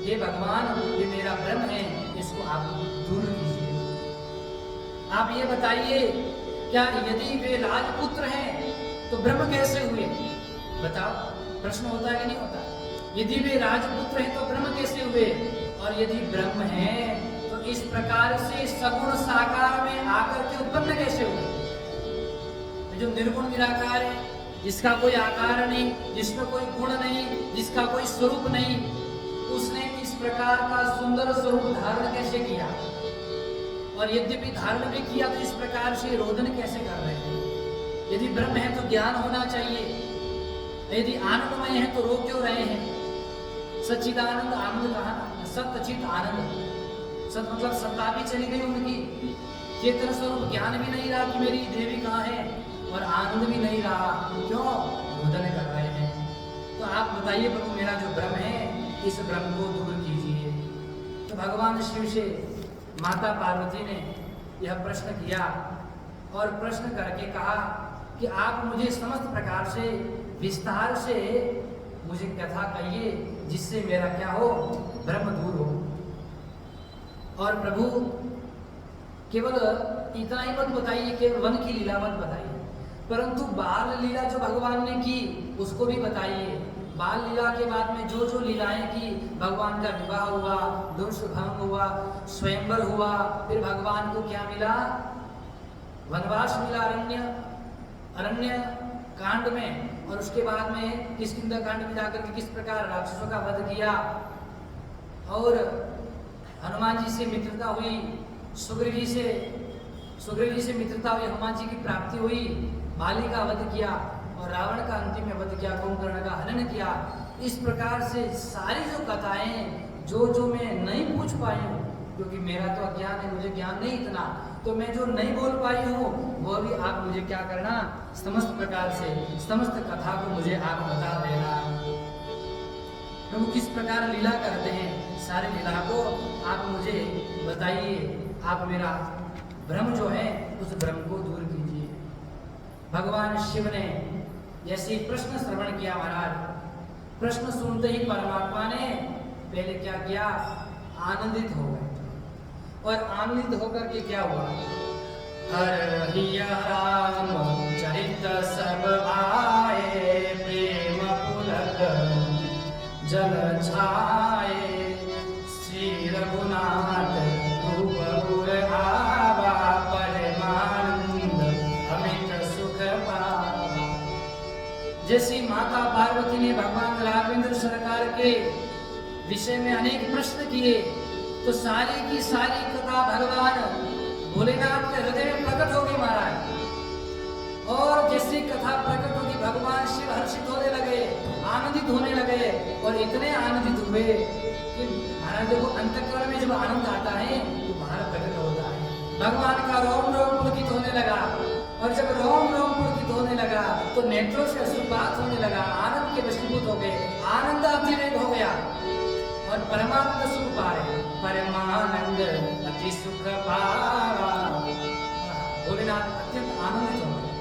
ये भगवान ये मेरा ब्रह्म है, इसको आप दूर कीजिए। आप ये बताइए, क्या यदि वे राजपुत्र हैं तो ब्रह्म कैसे हुए? बताओ, प्रश्न होता है कि नहीं होता? यदि वे राजपुत्र हैं तो ब्रह्म कैसे हुए? और यदि ब्रह्म हैं तो इस प्रकार से सगुण साकार में आकर के उत्पन्न कैसे हुए? जो निर्गुण निराकार है, जिसका कोई आकार नहीं, जिसमें कोई गुण नहीं, जिसका कोई स्वरूप नहीं, उसने इस प्रकार का सुंदर स्वरूप धारण कैसे किया? और यद्यपि धारण भी किया तो इस प्रकार से रोदन कैसे कर रहे हैं? यदि ब्रह्म है तो ज्ञान होना चाहिए, यदि आनंदमय है तो रो क्यों रहे हैं? सच्चिदानंद आनंद कहा, सत्चित आनंद। सत मतलब सत्ता भी चली गई उनकी, चेतन स्वरूप ज्ञान भी नहीं रहा कि मेरी देवी कहाँ है, और आनंद भी नहीं रहा। क्यों? रोदन कर रहे हैं। तो आप बताइए प्रभु, मेरा जो ब्रह्म है इस ब्रह्म को दूर कीजिए। तो भगवान शिव से माता पार्वती ने यह प्रश्न किया, और प्रश्न करके कहा कि आप मुझे समस्त प्रकार से विस्तार से मुझे कथा कहिए, जिससे मेरा क्या हो, ब्रह्म दूर हो। और प्रभु केवल इतना ही मत बताइए, केवल वन की लीला मत बताइए, परंतु बाल लीला जो भगवान ने की उसको भी बताइए। बाल लीला के बाद में जो जो लीलाएं की, भगवान का विवाह हुआ, दुष्भंग हुआ, स्वयंवर हुआ, फिर भगवान को क्या मिला? वनवास मिला अरण्य कांड में, और उसके बाद में किष्किंधा कांड में जाकर के किस प्रकार राक्षसों का वध किया, और हनुमान जी से मित्रता हुई, सुग्रीव से मित्रता हुई, हनुमान जी की प्राप्ति हुई, बाली का वध किया, और रावण का अंतिम में वध किया, कुंभकर्ण का हनन किया। इस प्रकार से सारी जो कथाएं जो मैं नहीं पूछ पाई हूँ, क्योंकि मेरा तो अज्ञान है, मुझे ज्ञान नहीं इतना, तो मैं जो नहीं बोल पाई हूँ वह भी आप मुझे क्या करना, समस्त प्रकार से समस्त कथा को मुझे आप बता देना। प्रभु किस प्रकार लीला करते हैं, सारी लीला को आप मुझे बताइए। आप मेरा भ्रम जो है उस भ्रम को दूर कीजिए। भगवान शिव ने जैसे प्रश्न श्रवण किया महाराज, प्रश्न सुनते ही परमात्मा ने पहले क्या किया, आनंदित हो गए। और आनंदित होकर के क्या हुआ, हर राम चरित सब आए, प्रेम पुलक जल छाए, श्री रघुनाथ रूप आवा, परमानंद अमित सुख पावा। जैसी माता पार्वती ने भगवान राघवेंद्र सरकार के विषय में अनेक प्रश्न किए, तो सारी की सारी कथा भगवान भोलेनाथ के हृदय में प्रकट हो गई महाराज। और जैसी कथा प्रकट होगी भगवान शिव हर्षित होने लगे, आनंदित होने लगे और इतने आनंदित हुए कि महाराज देखो अंतःकरण में जब आनंद आता है तो बाहर प्रकट होता है। भगवान का रोम रोम पुलकित होने लगा और जब रोम रोम पुलकित होने लगा तो नेत्रों से अश्रुपात होने लगा, आनंद के वशीभूत हो गए, आनंद अतिरेक हो गया और परमानंद सुख पा रहे, परमानंद अति सुख पावा। भोलेनाथ अत्यंत आनंदित हो गए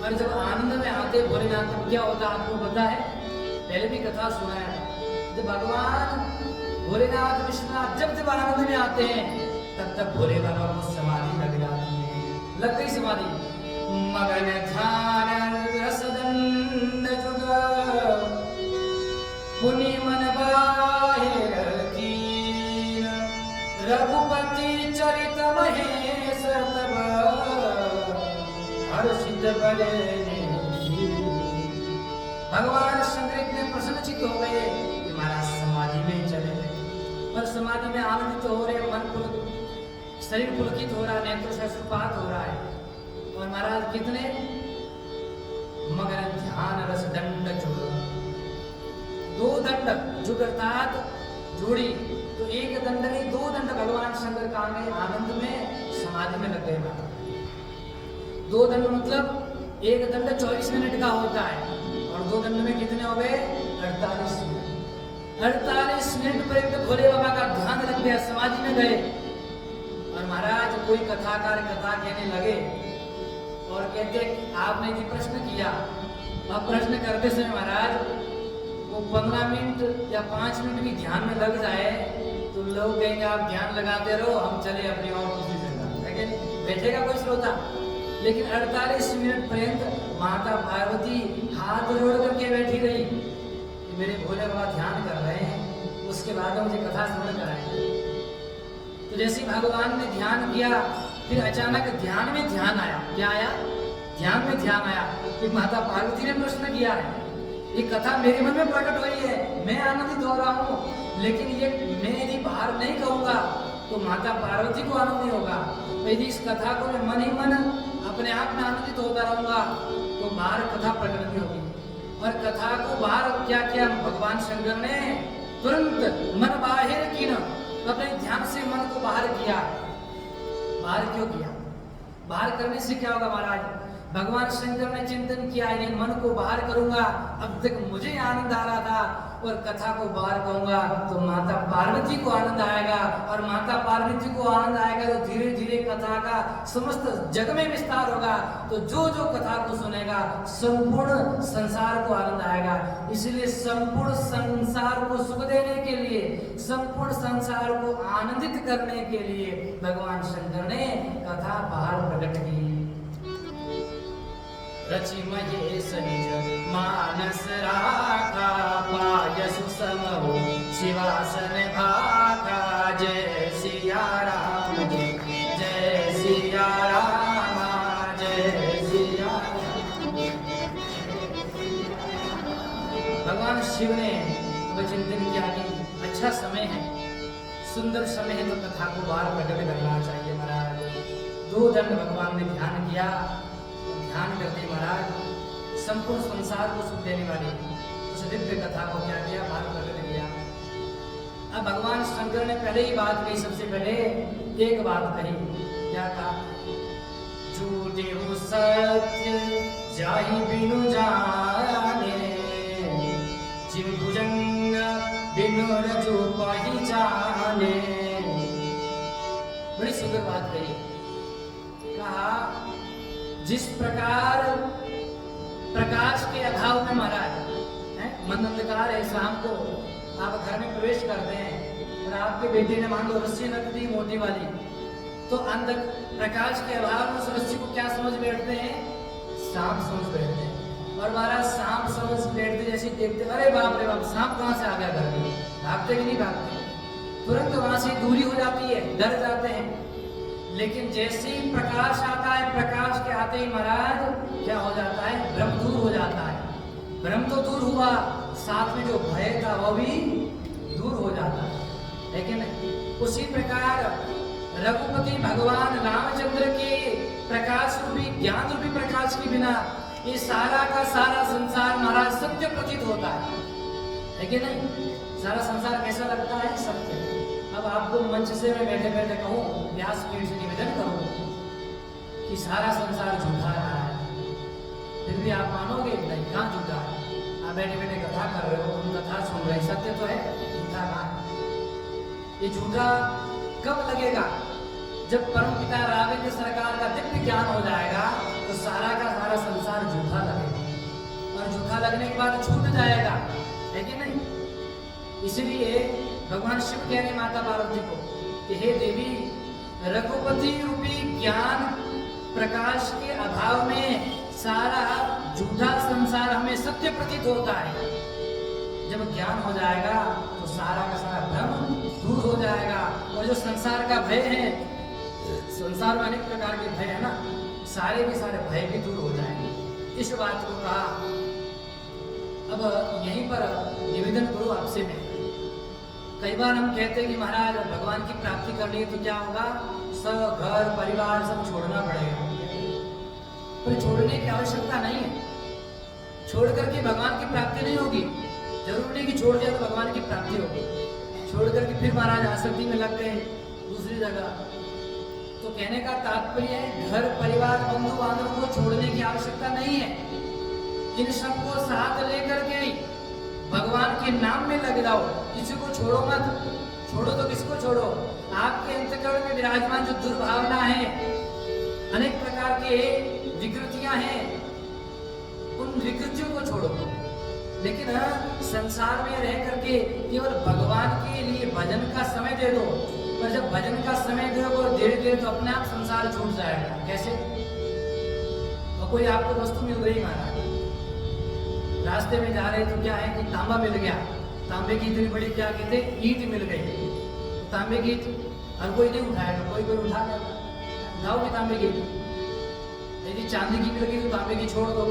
और जब आनंद में आते भोलेनाथ तब क्या होता आपको पता है, पहले भी कथा सुनाया था। जब भगवान भोलेनाथ विश्वनाथ जब आनंद में आते हैं तब भोले बाबा को समाधि लग जाती है, लग गई समाधि। मगन ध्यान रसदंड जुग पुनि मन बाहिर कीन, रघुपति चरित महेश तब हर्षित बड़े। भगवान शंकर इतने प्रसन्नचित्त हो गए कि महाराज समाधि में चले गए और समाधि में आनंदित हो रहे, मन शरीर पुलकित हो रहा है, नेत्रों से अश्रुपात हो रहा है और महाराज कितने मगन ध्यान रस दंड जुग, दो दंड जुग अर्थात जोड़ी, तो एक दंड नहीं दो दंड भगवान शंकर का आनंद में समाधि में लग गए। दो दंड मतलब एक दंड 24 मिनट का होता है और दो दंड में कितने हो गए 48 मिनट। 48 मिनट पर्यंत भोले बाबा का ध्यान लग गया, समाधि में गए और महाराज कोई कथाकार कथा कहने लगे और कहते आपने यदि प्रश्न किया, अब प्रश्न करते समय महाराज वो 15 मिनट या 5 मिनट भी ध्यान में लग जाए तो लोग कहेंगे आप ध्यान लगाते रहो, हम चले अपनी और दूसरी जगह, लेकिन बैठेगा कोई श्रोता। लेकिन 48 मिनट पर्यंत माता पार्वती हाथ जोड़ करके बैठी रही कि मेरे भोले बाबा ध्यान कर रहे हैं, उसके बाद मुझे कथा श्रवण कराएं। तो जैसे भगवान ने ध्यान किया फिर अचानक ध्यान में ध्यान आया। क्या आया? ध्यान में ध्यान आया कि माता पार्वती ने प्रश्न किया है, ये कथा मेरे मन में प्रकट हुई है, मैं आनंदित हो रहा हूँ, लेकिन ये मैं यदि बाहर नहीं कहूँगा तो माता पार्वती को आनंद नहीं होगा। यदि इस कथा को मैं मन ही मन अपने आप में आनंदित होता रहूँगा तो बाहर कथा प्रकट नहीं होगी। और कथा को बाहर क्या किया भगवान शंकर ने, तुरंत मन बाहिर की न, अपने ध्यान से मन को बाहर किया। बाहर क्यों किया? बाहर करने से क्या होगा महाराज? भगवान शंकर ने चिंतन किया, यदि मन को बाहर करूंगा, अब तक मुझे आनंद आ रहा था और कथा को बाहर कहूंगा तो माता पार्वती को आनंद आएगा और माता पार्वती को आनंद आएगा तो धीरे धीरे कथा का समस्त जग में विस्तार होगा। तो जो जो कथा को सुनेगा संपूर्ण संसार को आनंद आएगा। इसलिए संपूर्ण संसार को सुख देने के लिए, संपूर्ण संसार को आनंदित करने के लिए भगवान शंकर ने कथा बाहर प्रकट की। रचि महेश निज मानस राखा, पायसु समो शिवासन भाखा। जय सिया राम जय सिया राम जय सिया राम। भगवान शिव ने चिंतन किया कि अच्छा समय है, सुंदर समय है, तो कथा को बाहर प्रकट करना चाहिए महाराज। दो दंड भगवान ने ध्यान किया, ध्यान करते महाराज संपूर्ण संसार को सुख देने वाली उस दिव्य कथा को क्या किया, बाहर प्रकट किया। अब भगवान शंकर ने पहले ही बात कही, सबसे पहले एक बात कही, क्या कहा? झूठे हो सत्य जाहि बिनु जाने, जिव भुजंग बिनु रजो पहचाने। बड़ी सुंदर बात कही। कहा जिस प्रकार प्रकाश के अभाव में महाराज मन अंधकार है, शाम को आप घर में प्रवेश करते हैं और आपके बेटे ने मान लो रस्सी रख दी मोटी वाली, तो प्रकाश के अभाव में उस रस्सी को क्या समझ बैठते हैं? सांप समझ बैठते हैं। और महाराज सांप समझ बैठते जैसे देखते अरे बाप रे बाप, सांप कहाँ से आ गया घर में, भागते कि नहीं भागते? तुरंत वहां से दूरी हो जाती है, डर जाते हैं। लेकिन जैसे ही प्रकाश आता है, प्रकाश के आते ही महाराज क्या हो जाता है? भ्रम दूर हो जाता है। भ्रम तो दूर हुआ, साथ में जो भय था वो भी दूर हो जाता है। लेकिन उसी प्रकार रघुपति भगवान रामचंद्र के प्रकाश रूपी ज्ञान रूपी प्रकाश के बिना ये सारा का सारा संसार महाराज सत्य प्रतीत होता है कि नहीं? सारा संसार कैसा लगता है? सत्य। अब आपको मंच से मैं बैठे बैठे कहूँ, व्यासपीठ से निवेदन करूँ कि सारा संसार झूठा रहा है, फिर भी आप मानोगे नहीं? कहाँ झूठा है? आप बैठे बैठे कथा कर रहे हो, तुम कथा सुन रहे, सत्य तो है, झूठा कहाँ है? ये झूठा कब लगेगा? जब परम पिता राघवेंद्र सरकार का दिव्य ज्ञान हो जाएगा तो सारा का सारा संसार झूठा लगेगा, और झूठा लगने के बाद छूट जाएगा, है कि नहीं? इसलिए भगवान शिव कह रहे माता पार्वती को कि हे देवी, रघुपति रूपी ज्ञान प्रकाश के अभाव में सारा झूठा संसार हमें सत्य प्रतीत होता है। जब ज्ञान हो जाएगा तो सारा का सारा भ्रम दूर हो जाएगा, और जो संसार का भय है, संसार में अनेक प्रकार के भय है ना, सारे के सारे भय भी दूर हो जाएंगे। इस बात को कहा। अब यहीं पर निवेदन करो आपसे मैं, कई बार हम कहते हैं कि महाराज भगवान की प्राप्ति करनी है तो क्या होगा? सब घर परिवार सब छोड़ना पड़ेगा, पर छोड़ने की आवश्यकता नहीं है। छोड़ करके भगवान की प्राप्ति नहीं होगी। जरूर नहीं कि छोड़ दिया तो भगवान की प्राप्ति होगी। छोड़ करके फिर महाराज आसक्ति में लग गए दूसरी जगह, तो कहने का तात्पर्य है घर परिवार बंधु बांधव को छोड़ने की आवश्यकता नहीं है। इन सबको साथ लेकर के भगवान के नाम में लग जाओ, किसी को छोड़ो मत। छोड़ो तो किसको छोड़ो? आपके अंतःकरण में विराजमान जो दुर्भावना है, अनेक प्रकार के विकृतियां हैं, उन विकृतियों को छोड़ो। लेकिन संसार में रह करके केवल भगवान के लिए भजन का समय दे दो, पर जब भजन का समय दोगे और धीरे धीरे तो अपने आप संसार छूट जाएगा। कैसे? और कोई आपको वस्तु मिल रही महाराज, रास्ते में जा रहे तो क्या है कि तांबा मिल गया, तांबे की इतनी बड़ी क्या कहते ईंट मिल गई, तो तांबे की ईंट हर कोई नहीं उठाएगा, कोई कोई उठाओगे तांबे की ईंट। यदि चांदी की मिल गई तो तांबे की छोड़ दो,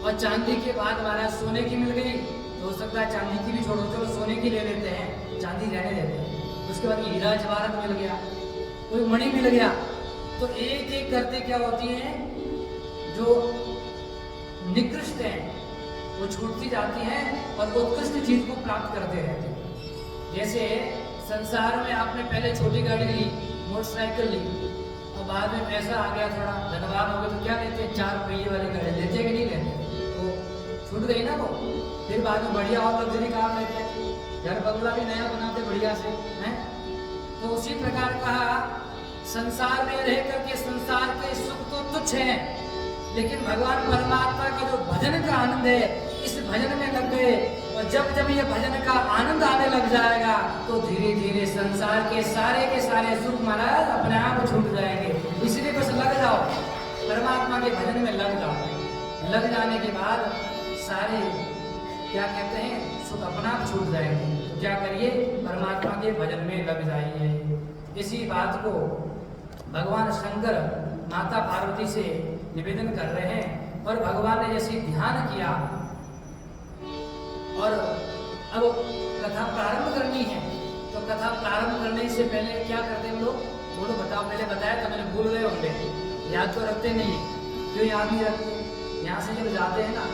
और चांदी के बाद महाराज सोने की मिल गई तो हो सकता है चांदी की भी छोड़ो, चलो सोने की ले लेते हैं, चांदी रहने देते हैं। उसके बाद हीरा जवाहरत मिल गया, कोई मणि मिल गया, तो एक एक करते क्या होती है, जो निकृष्ट है वो छूटती जाती है और उत्कृष्ट चीज को प्राप्त करते रहते हैं। जैसे संसार में आपने पहले छोटी गाड़ी ली, मोटरसाइकिल ली, और बाद में पैसा आ गया, थोड़ा धनवान हो गए तो क्या लेते हैं? 4 पहिए वाली गाड़ी लेते हैं कि नहीं लेते? तो छूट गई ना वो। फिर बाद में बढ़िया और लग्जरी कार लेते हैं, घर बंगला भी नया बनाते बढ़िया से, हैं? तो उसी प्रकार कहा, संसार में रह करके संसार के सुख तो तुच्छ है, लेकिन भगवान परमात्मा का जो भजन का आनंद है, इस भजन में लग गए, और जब जब ये भजन का आनंद आने लग जाएगा तो धीरे धीरे संसार के सारे सुख महाराज अपने आप छूट जाएंगे। इसलिए बस लग जाओ, परमात्मा के भजन में लग जाओ। लग जाने के बाद सारे क्या कहते हैं, सुख अपना आप छूट जाएंगे। तो क्या करिए? परमात्मा के भजन में लग जाइए। इसी बात को भगवान शंकर माता पार्वती से निवेदन कर रहे हैं, और भगवान ने जैसे ध्यान किया, और अब कथा प्रारंभ करनी है, तो कथा प्रारंभ करने से पहले क्या करते हैं लोग? बोलो बताओ, पहले बताया था, मैंने भूल गए होंगे, याद तो रखते नहीं, क्यों याद नहीं रखते? यहाँ से जब जाते हैं ना,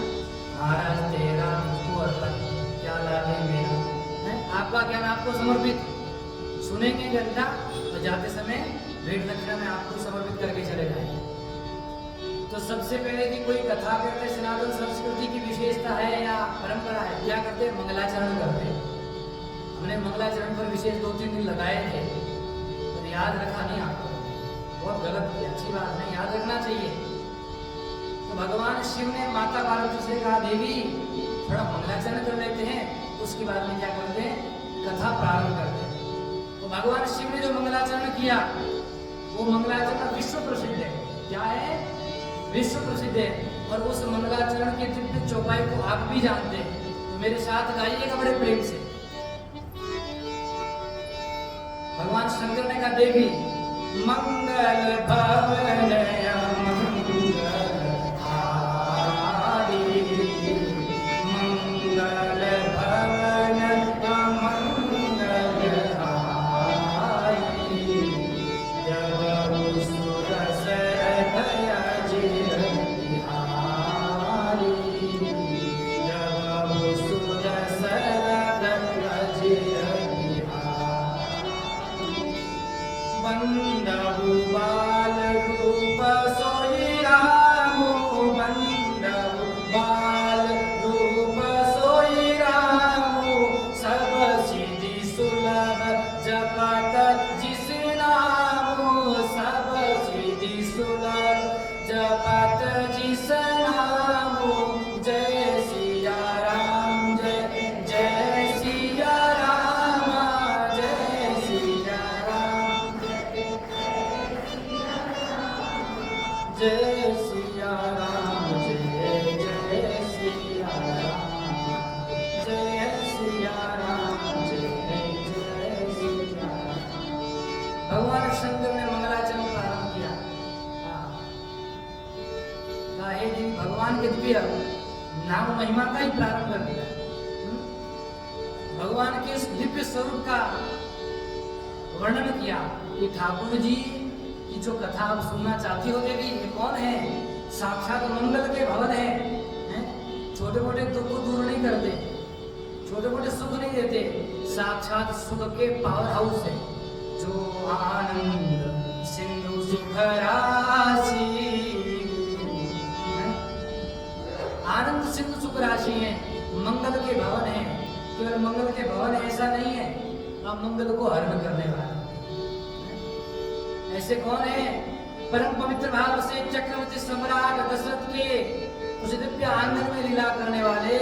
महाराज तेरा मुझको अर्पण, क्या लागे मेरा, है आपका ज्ञान आपको समर्पित, सुनेंगे घंटा और जाते समय भेंट दक्षिणा में आपको समर्पित करके चले जाएंगे। तो सबसे पहले की कोई कथा करते सनातन संस्कृति की विशेषता है या परंपरा है, क्या करते हैं? मंगलाचरण करते हैं। हमने मंगलाचरण पर विशेष 2-3 दिन लगाए थे, तो याद रखा नहीं आपको, बहुत गलत है, अच्छी बात नहीं, याद रखना चाहिए। तो भगवान शिव ने माता पार्वती से कहा, देवी थोड़ा मंगलाचरण कर लेते हैं, उसके बाद में क्या करते हैं? कथा प्रारंभ करते हैं। तो भगवान शिव ने जो मंगलाचरण किया, वो मंगलाचरण विश्व प्रसिद्ध है। क्या है? विश्व प्रसिद्ध है। और उस मंगलाचरण के दिव्य चौपाई को आप भी जानते हैं, तो मेरे साथ गाइएगा बड़े प्रेम से। भगवान शंकर ने कहा, देवी मंगल भवन बंदहु बाल रूप सोई रामो, बंदहु बाल रूप सोई रामो, सब सिद्धि सुलभ जपत जिस नामो, सब सिद्धि सुलभ जपत जिस नामो। जय सिया राम, जय जय सिया राम, जय सिया राम, जय सिया राम, जय जय सिया राम, जय सिया राम, जय जय सिया राम। भगवान शंकर ने मंगलाचरण प्रारंभ किया। हे देवी, भगवान के दिव्य नाम महिमा का ही प्रारंभ कर दिया। भगवान के इस दिव्य स्वरूप का वर्णन किया कि ठाकुर जी की जो कथा आप सुनना चाहती हो देवी, ये कौन है? साक्षात मंगल के भवन है। छोटे मोटे दुख को दूर नहीं करते, छोटे मोटे सुख नहीं देते, साक्षात सुख के पावर हाउस है। जो आनंद सिंधु सुख राशि, आनंद सिंधु सुख राशि है, मंगल के भवन है। केवल मंगल के भवन है ऐसा नहीं है, अब मंगल को हरण करने वाले ऐसे कौन है? परम पवित्र भाव से चक्रवर्ती सम्राट दशरथ के उस दिव्य आंगन में लीला करने वाले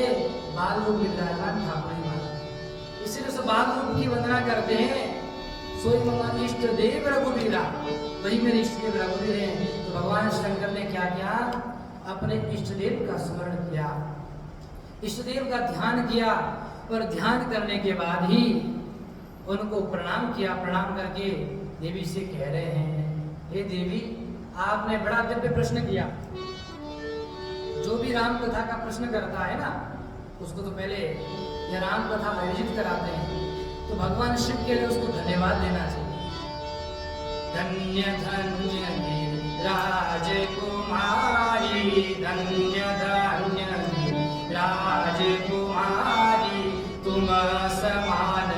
बाल रूप विराजमान ठाकुर जी महाराज। इसीलिए उस बाल रूप की वंदना करते हैं। सोई मम इष्ट देव रघुवीरा, वही मेरे इष्ट देव रघुवीर हैं। तो भगवान शंकर ने क्या किया? अपने इष्ट देव का स्मरण किया, इष्ट देव का ध्यान किया, और ध्यान करने के बाद ही उनको प्रणाम किया। प्रणाम करके देवी से कह रहे हैं, हे देवी, आपने बड़ा दिव्य प्रश्न किया। जो भी राम कथा का प्रश्न करता है ना, उसको तो पहले यह राम कथा आयोजित कराते हैं, तो भगवान शिव के लिए उसको धन्यवाद देना चाहिए। धन्य धन्य राजकुमारी, धन्य धन्य राजकुमारी, तुम समान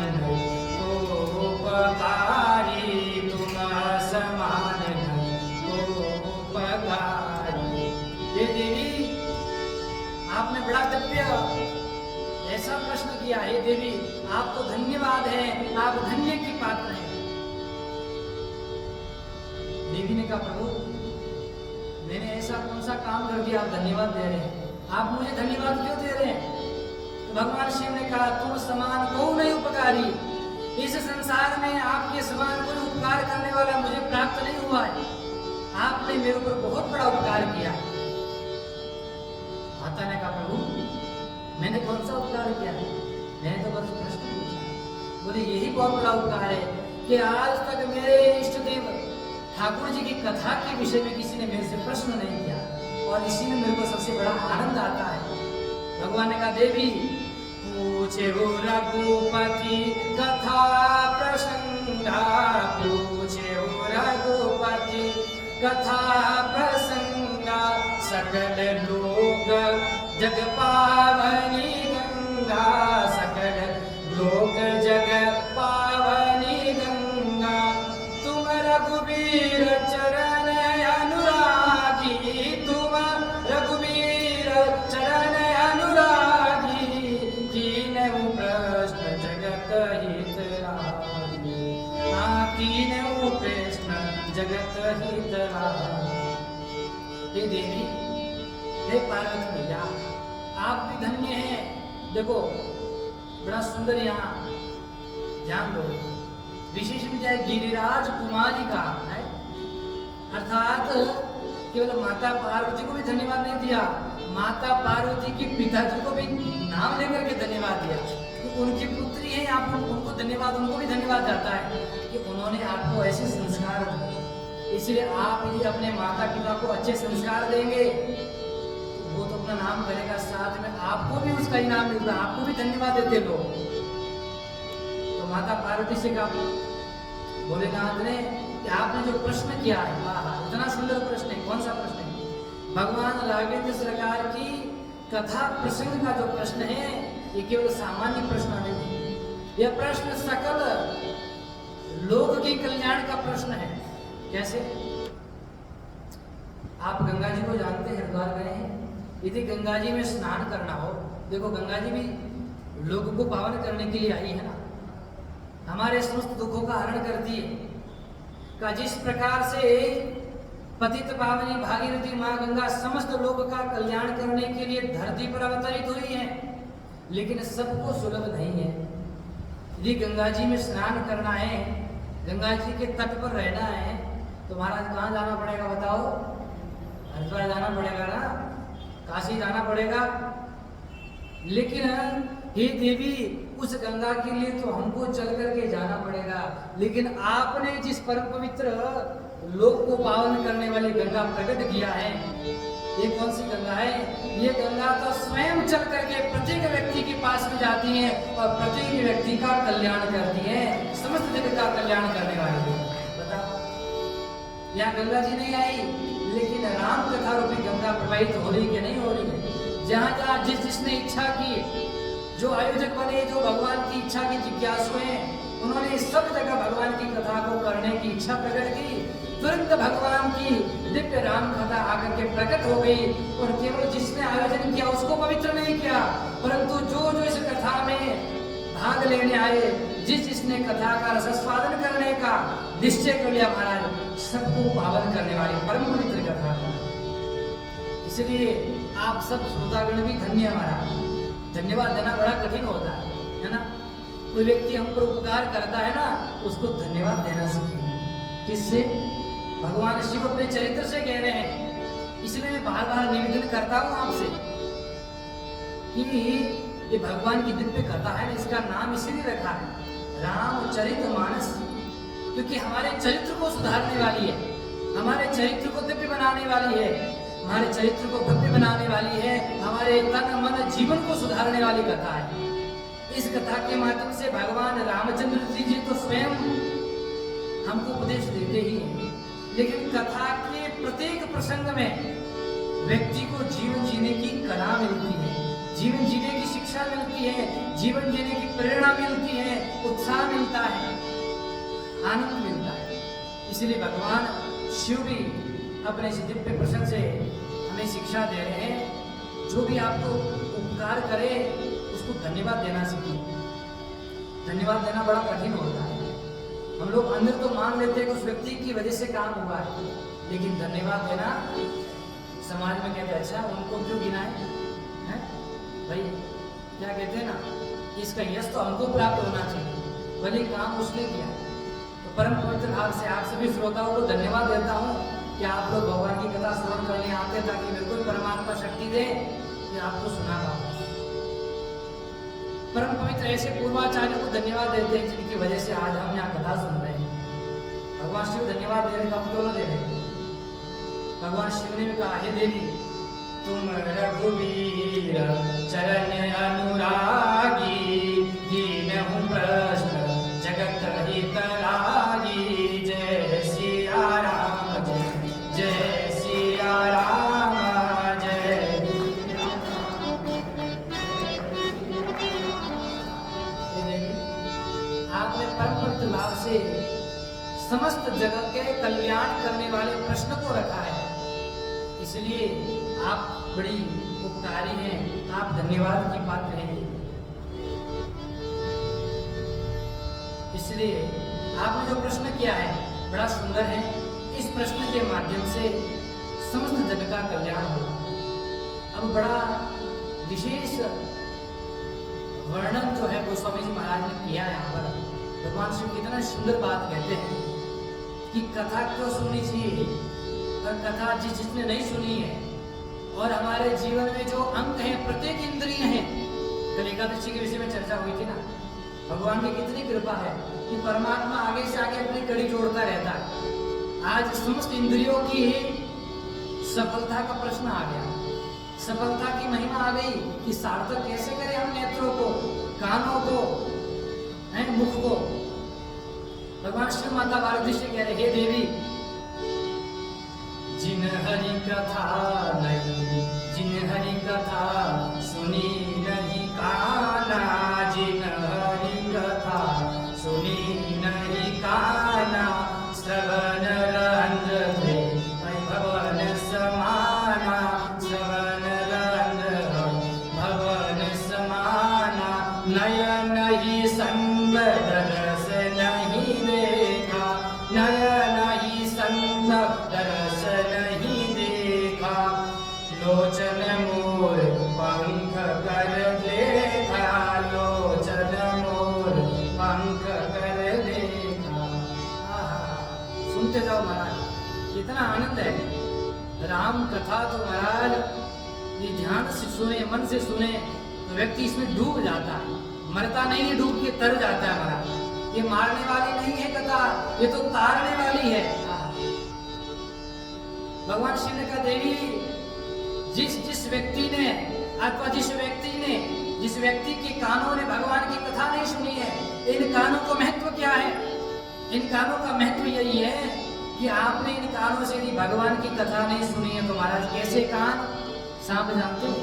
उपकारी, तुम समान उपकारी। ये देवी, आपने बड़ा दिव्य ऐसा प्रश्न किया। हे देवी, आपको धन्यवाद है, आप धन्य की पात्र हैं। देवी ने कहा, प्रभु, मैंने ऐसा कौन सा काम कर दिया आप धन्यवाद दे रहे हैं? आप मुझे धन्यवाद क्यों दे रहे हैं? तो भगवान शिव ने कहा, तुम समान कौन नहीं उपकारी। इस संसार में आपके समान कोई उपकार करने वाला मुझे प्राप्त नहीं हुआ है। आपने मेरे ऊपर बहुत बड़ा उपकार किया। माता ने कहा, प्रभु, मैंने कौन सा उपकार किया? मैंने तो बस प्रश्न पूछा। बोले, यही बहुत बड़ा उपकार है कि आज तक मेरे इष्ट देव ठाकुर जी की कथा के विषय में किसी ने मेरे से प्रश्न नहीं किया, और इसी में मेरे को सबसे बड़ा आनंद आता है। भगवान ने कहा, देवी, पूछे हो रघुपति कथा प्रसंगा, पूछे हो रघुपति कथा प्रसंगा, सकल लोग जग पावनी गंगा, सकल लोग जग पावनी गंगा, तुम रघुवीर चरण अनुरागी, तुम रघुवीर चरण अनुरागी, कीनहु प्रश्न जगत हितरागी, कीनहु प्रश्न जगत हितरागी। हे देवी, हे पार्वती मैया, आप भी धन्य हैं। देखो, बड़ा सुंदर यहाँ ध्यान दो, विशेष विजय गिरिराज कुमारी का है, अर्थात केवल माता पार्वती को भी धन्यवाद नहीं दिया, माता पार्वती के पिताजी को भी नाम लेकर के धन्यवाद दिया। तो उनकी पुत्री है, आप उनको धन्यवाद, उनको भी धन्यवाद जाता है कि उन्होंने आपको ऐसे संस्कार दिए। इसलिए आप यदि अपने माता पिता को अच्छे संस्कार देंगे, वो तो अपना नाम करेगा, साथ में आपको भी उसका इनाम मिलता, आपको भी धन्यवाद देते लोग। तो माता पार्वती से कहा, भोलेनाथ ने कि आपने जो प्रश्न किया है, इतना सुंदर प्रश्न है। कौन सा प्रश्न है? भगवान राघवेंद्र सरकार की कथा प्रसंग का जो प्रश्न है, ये केवल सामान्य प्रश्न नहीं है। यह प्रश्न सकल लोक के कल्याण का प्रश्न है। कैसे? आप गंगा जी को जानते हैं, हरिद्वार गए हैं। यदि गंगा जी में स्नान करना हो, देखो गंगा जी भी लोगों को पावन करने के लिए आई है ना, हमारे समस्त दुखों का हरण करती है। का जिस प्रकार से पतित पावनी भागीरथी माँ गंगा समस्त लोक का कल्याण करने के लिए धरती पर अवतरित हुई है, लेकिन सबको सुलभ नहीं है। यदि गंगा जी में स्नान करना है, गंगा जी के तट पर रहना है, तो महाराज कहाँ जाना पड़ेगा बताओ? हरिद्वार जाना पड़ेगा ना, काशी जाना पड़ेगा। लेकिन हे देवी, उस गंगा के लिए तो हमको चल करके जाना पड़ेगा। लेकिन आपने जिस परम पवित्र लोक को पावन करने वाली गंगा प्रकट किया है, ये कौन सी गंगा है? ये गंगा तो स्वयं चल करके प्रत्येक व्यक्ति के पास में जाती है और प्रत्येक व्यक्ति का कल्याण करती है, समस्त जगत का कल्याण करने वाली है। बताओ, यहाँ गंगा जी नहीं आई, लेकिन राम कथा रूपी गंगा प्रवाहित हो रही कि नहीं हो रही है? जहाँ जहाँ जिसने इच्छा की, जो आयोजक बने, जो भगवान की इच्छा के जिज्ञासु हैं, उन्होंने सब जगह भगवान की कथा को करने की इच्छा प्रकट की। तुरंत भगवान की दिव्य राम कथा आकर के प्रकट हो गई। और केवल जिसने आयोजन किया उसको पवित्र नहीं किया, परंतु जो जो इस कथा में भाग लेने आए, जिसने कथा का रसास्वादन करने का निश्चय कर लिया, महाराज सबको पावन करने वाली परम पवित्र कथा। इसलिए आप सब श्रोतागण भी धन्य। हमारा धन्यवाद देना बड़ा कठिन होता है ना? कोई व्यक्ति हम पर उपकार करता है ना, उसको धन्यवाद देना सीखिए। किससे? भगवान शिव अपने चरित्र से कह रहे हैं। इसलिए मैं बार बार निवेदन करता हूँ आपसे कि ये भगवान की दिव्य कथा है, इसका नाम इसीलिए रखा है रामचरितमानस, क्योंकि हमारे चरित्र को सुधारने वाली है, हमारे चरित्र को दिव्य बनाने वाली है, हमारे चरित्र को भव्य बनाने वाली है, हमारे तन मन जीवन को सुधारने वाली कथा है। इस कथा के माध्यम से भगवान रामचंद्र जी तो स्वयं हमको उपदेश देते ही हैं, लेकिन कथा के प्रत्येक प्रसंग में व्यक्ति को जीवन जीने की कला मिलती है, जीवन जीने की शिक्षा मिलती है, जीवन जीने की प्रेरणा मिलती है, उत्साह मिलता है, आनंद मिलता है। इसलिए भगवान शिव भी अपने इस दिव्य प्रसंग से हमें शिक्षा दे रहे हैं। जो भी आपको उपकार करे उसको धन्यवाद देना सीखिए। धन्यवाद देना बड़ा कठिन होता है। हम लोग अंदर तो मान लेते हैं कि उस व्यक्ति की वजह से काम हुआ है, लेकिन धन्यवाद देना समाज में कहते हैं अच्छा उनको क्यों गिनाए हैं? भाई क्या कहते हैं ना, इसका यश तो हमको प्राप्त होना चाहिए, भले काम उसने किया। तो परम पवित्र भाव से आप सभी श्रोताओं को धन्यवाद देता हूँ कि आप लोग भगवान की कथा श्रवण करने आते हैं, ताकि मेरे को परमात्मा शक्ति दे कि आपको सुना पाऊँ। परम पवित्र ऐसे पूर्वाचार्यों को धन्यवाद देते हैं जिनकी वजह से आज हम यहाँ कथा सुन रहे हैं। भगवान शिव धन्यवाद दे रहे हैं, हम दोनों दे रहे हैं। भगवान शिव ने भी कहा, हे देवी तुम रघुवीर चरण अनुरागी, दीनहु प्रश्न जगत हित लागी। जय सिया राम, जय सिया राम, जय। आपने परम पवित्र भाव से समस्त जगत के कल्याण करने वाले प्रश्न को रखा है, इसलिए आप बड़ी उपकारी हैं, आप धन्यवाद की पात्र हैं। इसलिए आपने जो प्रश्न किया है बड़ा सुंदर है। इस प्रश्न के माध्यम से समस्त जगत का कल्याण होगा। अब बड़ा विशेष वर्णन जो है गोस्वामी जी महाराज ने किया है यहाँ पर। भगवान शिव कितना सुंदर बात कहते हैं कि कथा क्यों सुननी चाहिए, और कथा जिसने नहीं सुनी है, और हमारे जीवन में जो अंग हैं, प्रत्येक इंद्रिय हैं, कल एकादशी के विषय में चर्चा हुई थी ना। भगवान की कितनी कृपा है कि परमात्मा आगे से आगे अपनी कड़ी जोड़ता रहता है। आज समस्त इंद्रियों की सफलता का प्रश्न आ गया, सफलता की महिमा आ गई कि सार्थक कैसे करें हम नेत्रों को, कानों को, मुख को। भगवान शिव माता भारती से कह रहे, हे देवी जिन हरि कथा नहीं, जिन हरि कथा सुनी नहीं काना, जिन हरि कथा सुनी नहीं काना। सुनते जाओ महाराज, इतना आनंद है। राम कथा तो महाराज ये ध्यान से सुने, मन से सुने तो व्यक्ति इसमें डूब जाता है, मरता नहीं है, डूब के तर जाता है महाराज। ये मारने वाली नहीं है कथा, ये तो तारने वाली है। भगवान शिव ने कहा, देवी जिस व्यक्ति ने अथवा जिस व्यक्ति के कानों ने भगवान की कथा नहीं सुनी है, इन कानों का महत्व क्या है? इन कानों का महत्व यही है कि आपने इन कानों से यदि भगवान की कथा नहीं सुनी है तो महाराज कैसे कान? सांप जानते हो,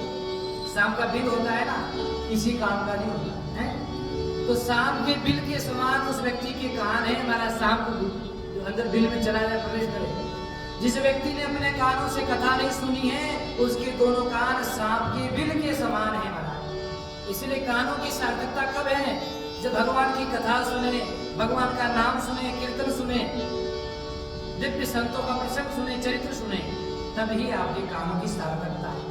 सांप का बिल होता है ना, किसी काम का नहीं होता है। तो सांप के बिल के समान उस व्यक्ति के कान है। हमारा सांप जो अंदर बिल में चला जाए, प्रवेश करे। जिस व्यक्ति ने अपने कानों से कथा नहीं सुनी है, उसके दोनों कान सांप के बिल के समान है महाराज। इसलिए कानों की सार्थकता कब है? जब भगवान की कथा सुने, भगवान का नाम सुने, कीर्तन सुने, दिव्य संतों का प्रसंग सुने, चरित्र सुने, तभी आपके कानों की सार्थकता है।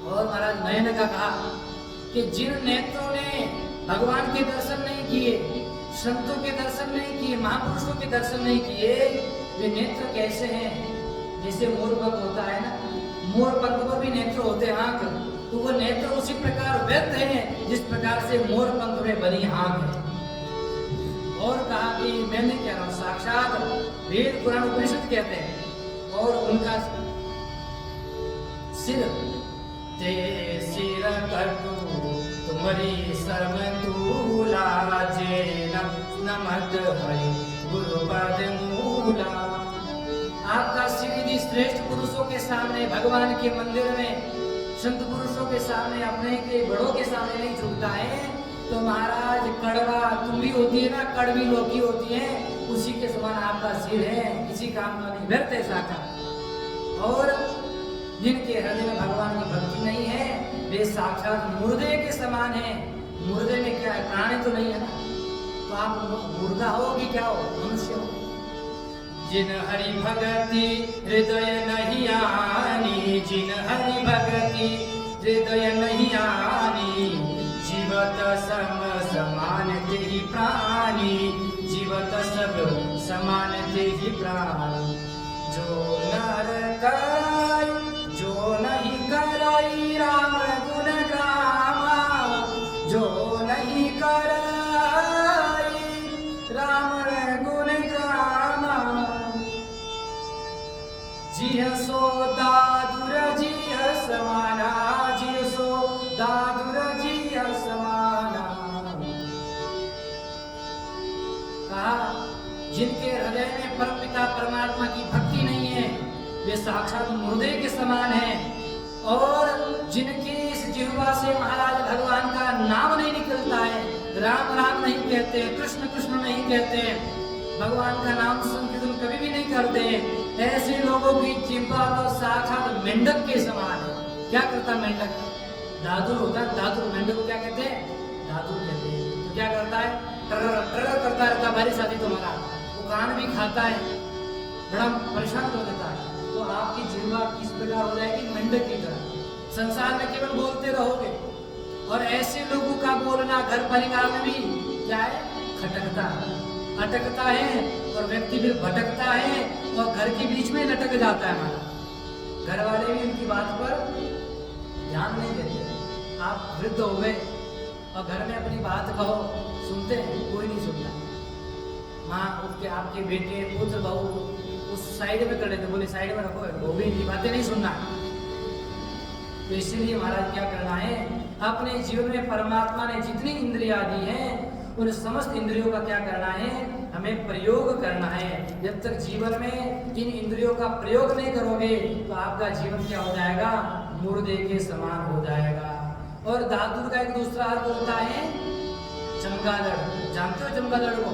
और महाराज नयन का कहा कि जिन नेत्रों ने भगवान के दर्शन नहीं किए, संतों के दर्शन नहीं किए, महापुरुषों के दर्शन नहीं किए, वे नेत्र कैसे हैं? जैसे मोरपंख होता है ना, मोरपंख पर भी नेत्र होते हैं, आंख, तो वो नेत्र उसी प्रकार व्यक्त हैं जिस प्रकार से मोरपंख में बनी आंख है। और कहा कि मैं नहीं कह रहा हूं, साक्षात वेद पुराण उपनिषद कहते हैं। और उनका सिर ते सिर कटु तुम्हारी सर्वतूला जे नमद हरि गुरुपद मूला। आपका सिर यदि श्रेष्ठ पुरुषों के सामने, भगवान के मंदिर में, संत पुरुषों के सामने, अपने के बड़ों के सामने नहीं झुकता है तो महाराज कड़वा तुम्बी होती है ना, कड़वी लौकी होती है, उसी के समान आपका सिर है, किसी काम का नहीं, व्यर्थ है साकार। और जिनके हृदय में भगवान की भक्ति नहीं है, वे साक्षात मुर्दे के समान है। मुर्दे में क्या है? प्राणी तो नहीं है ना, तो आप मुर्दा हो कि क्या हो? मनुष्य हो। जिन हरि भगति हृदय नहीं आनी, जिन हरि भगति हृदय नहीं आनी, जीवत सम समान तेहि प्राणी, जीवत सब समान तेहि प्राणी। जो नर कराई, जो नहीं कराई राम गुण गामा, जो नहीं कराई राम गुण गामा, जिह सो दादुर जिह समाना, जिह सो दादुर जिह समाना। कहा जिनके हृदय में परमपिता परमात्मा की भक्ति नहीं है, वे साक्षात मुर्दे के समान हैं। और जिनकी इस जिह्वा से महाराज भगवान का नाम नहीं निकलता है, राम राम नहीं कहते, कृष्ण कृष्ण नहीं कहते, भगवान का नाम संकीर्तन कभी भी नहीं करते, ऐसे लोगों की जिह्वा तो साक्षात मेंढक के समान है। क्या करता मेंढक? दादुर होता है, दादुर। मेंढक को क्या कहते हैं? दादुर कहते हैं। तो क्या करता है? ट्रर ट्रर करता रहता, बारी शादी तुम्हारा, वो कान भी खाता है, बड़ा परेशान कर देता है। तो आपकी जिह्वा किस प्रकार हो जाएगी? मेंढक की तरह। संसार में केवल बोलते रहोगे, और ऐसे लोगों का बोलना घर परिवार में भी क्या है? खटकता है, अटकता है, और व्यक्ति फिर भटकता है और घर के बीच में लटक जाता है। हमारा घर वाले भी उनकी बात पर ध्यान नहीं देते। आप वृद्ध हो गए और घर में अपनी बात कहो, सुनते हैं? कोई नहीं सुनता। माँ उठ के आपके बेटे, पुत्र, बहू उस साइड में कर लेते, बोले साइड में रखो, वो भी इनकी बातें नहीं सुनना। तो इसीलिए महाराज क्या करना है? अपने जीवन में परमात्मा ने जितनी इंद्रियां दी हैं, उन समस्त इंद्रियों का क्या करना है? हमें प्रयोग करना है। जब तक जीवन में इन इंद्रियों का प्रयोग नहीं करोगे तो आपका जीवन क्या हो जाएगा? मुर्दे के समान हो जाएगा। और दादुर का एक दूसरा अर्थ होता है चमगादड़। जानते हो चमगादड़ को?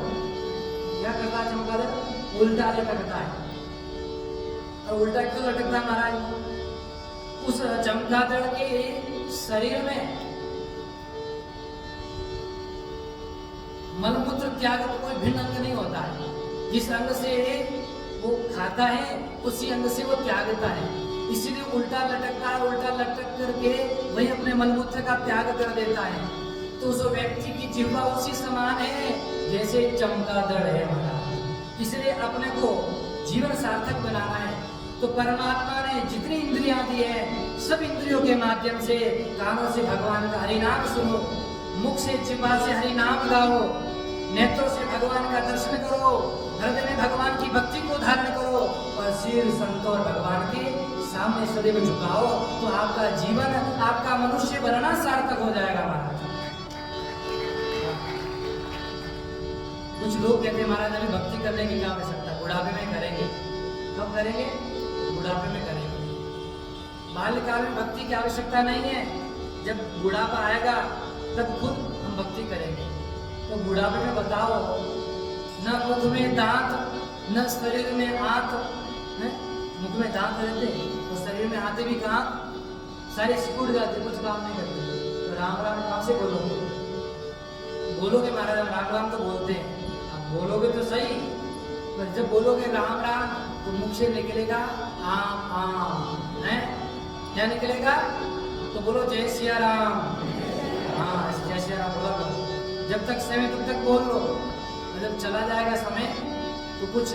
क्या करता है चमगादड़? उल्टा लटकता है। और उल्टा क्यों लटकता है महाराज? उस चमगादड़ के शरीर में मलमूत्र त्याग का कोई भिन्न अंग नहीं होता है। जिस अंग से वो खाता है उसी अंग से वो त्यागता है, इसीलिए उल्टा लटकता है। उल्टा लटक करके वही अपने मलमूत्र का त्याग कर देता है। तो उस व्यक्ति की जिह्वा उसी समान है जैसे चमगादड़ है महाराज। इसलिए अपने को जीवन सार्थक बनाना है। तो परमात्मा ने जितनी इंद्रियां दी है, सब इंद्रियों के माध्यम से, कानों से भगवान का हरि नाम सुनो, मुख से जिह्वा से हरि नाम गाओ, नेत्रों से भगवान का दर्शन करो, हृदय में भगवान की भक्ति को धारण करो और सिर संतों और भगवान के सामने सदैव झुकाओ, तो आपका जीवन, आपका मनुष्य बनना सार्थक हो जाएगा महाराज। कुछ लोग कहते हैं महाराज अभी भक्ति करने की क्या आवश्यकता, बुढ़ापे में करेंगे। कब करेंगे? बुढ़ापे में करेंगे। बाल्यकाल में भक्ति की आवश्यकता नहीं है, जब बुढ़ापा आएगा तब खुद हम भक्ति करेंगे। तो बुढ़ापे में बताओ, न मुख में दांत, न शरीर में आंत, मुख में दांत रहते तो शरीर में आते भी कहाँ, सारे सिकुड़ जाते, कुछ काम नहीं करते। तो राम राम कहाँ से बोलोगे? बोलोगे महाराज हम राम राम तो बोलते हैं, आप बोलोगे तो सही, पर जब बोलोगे राम राम तो मुख से निकलेगा आम आम, है क्या निकलेगा? तो बोलो जय सिया राम। हाँ जय सिया राम बोला करो, जब तक समय तब तक बोल लो, जब चला जाएगा समय तो कुछ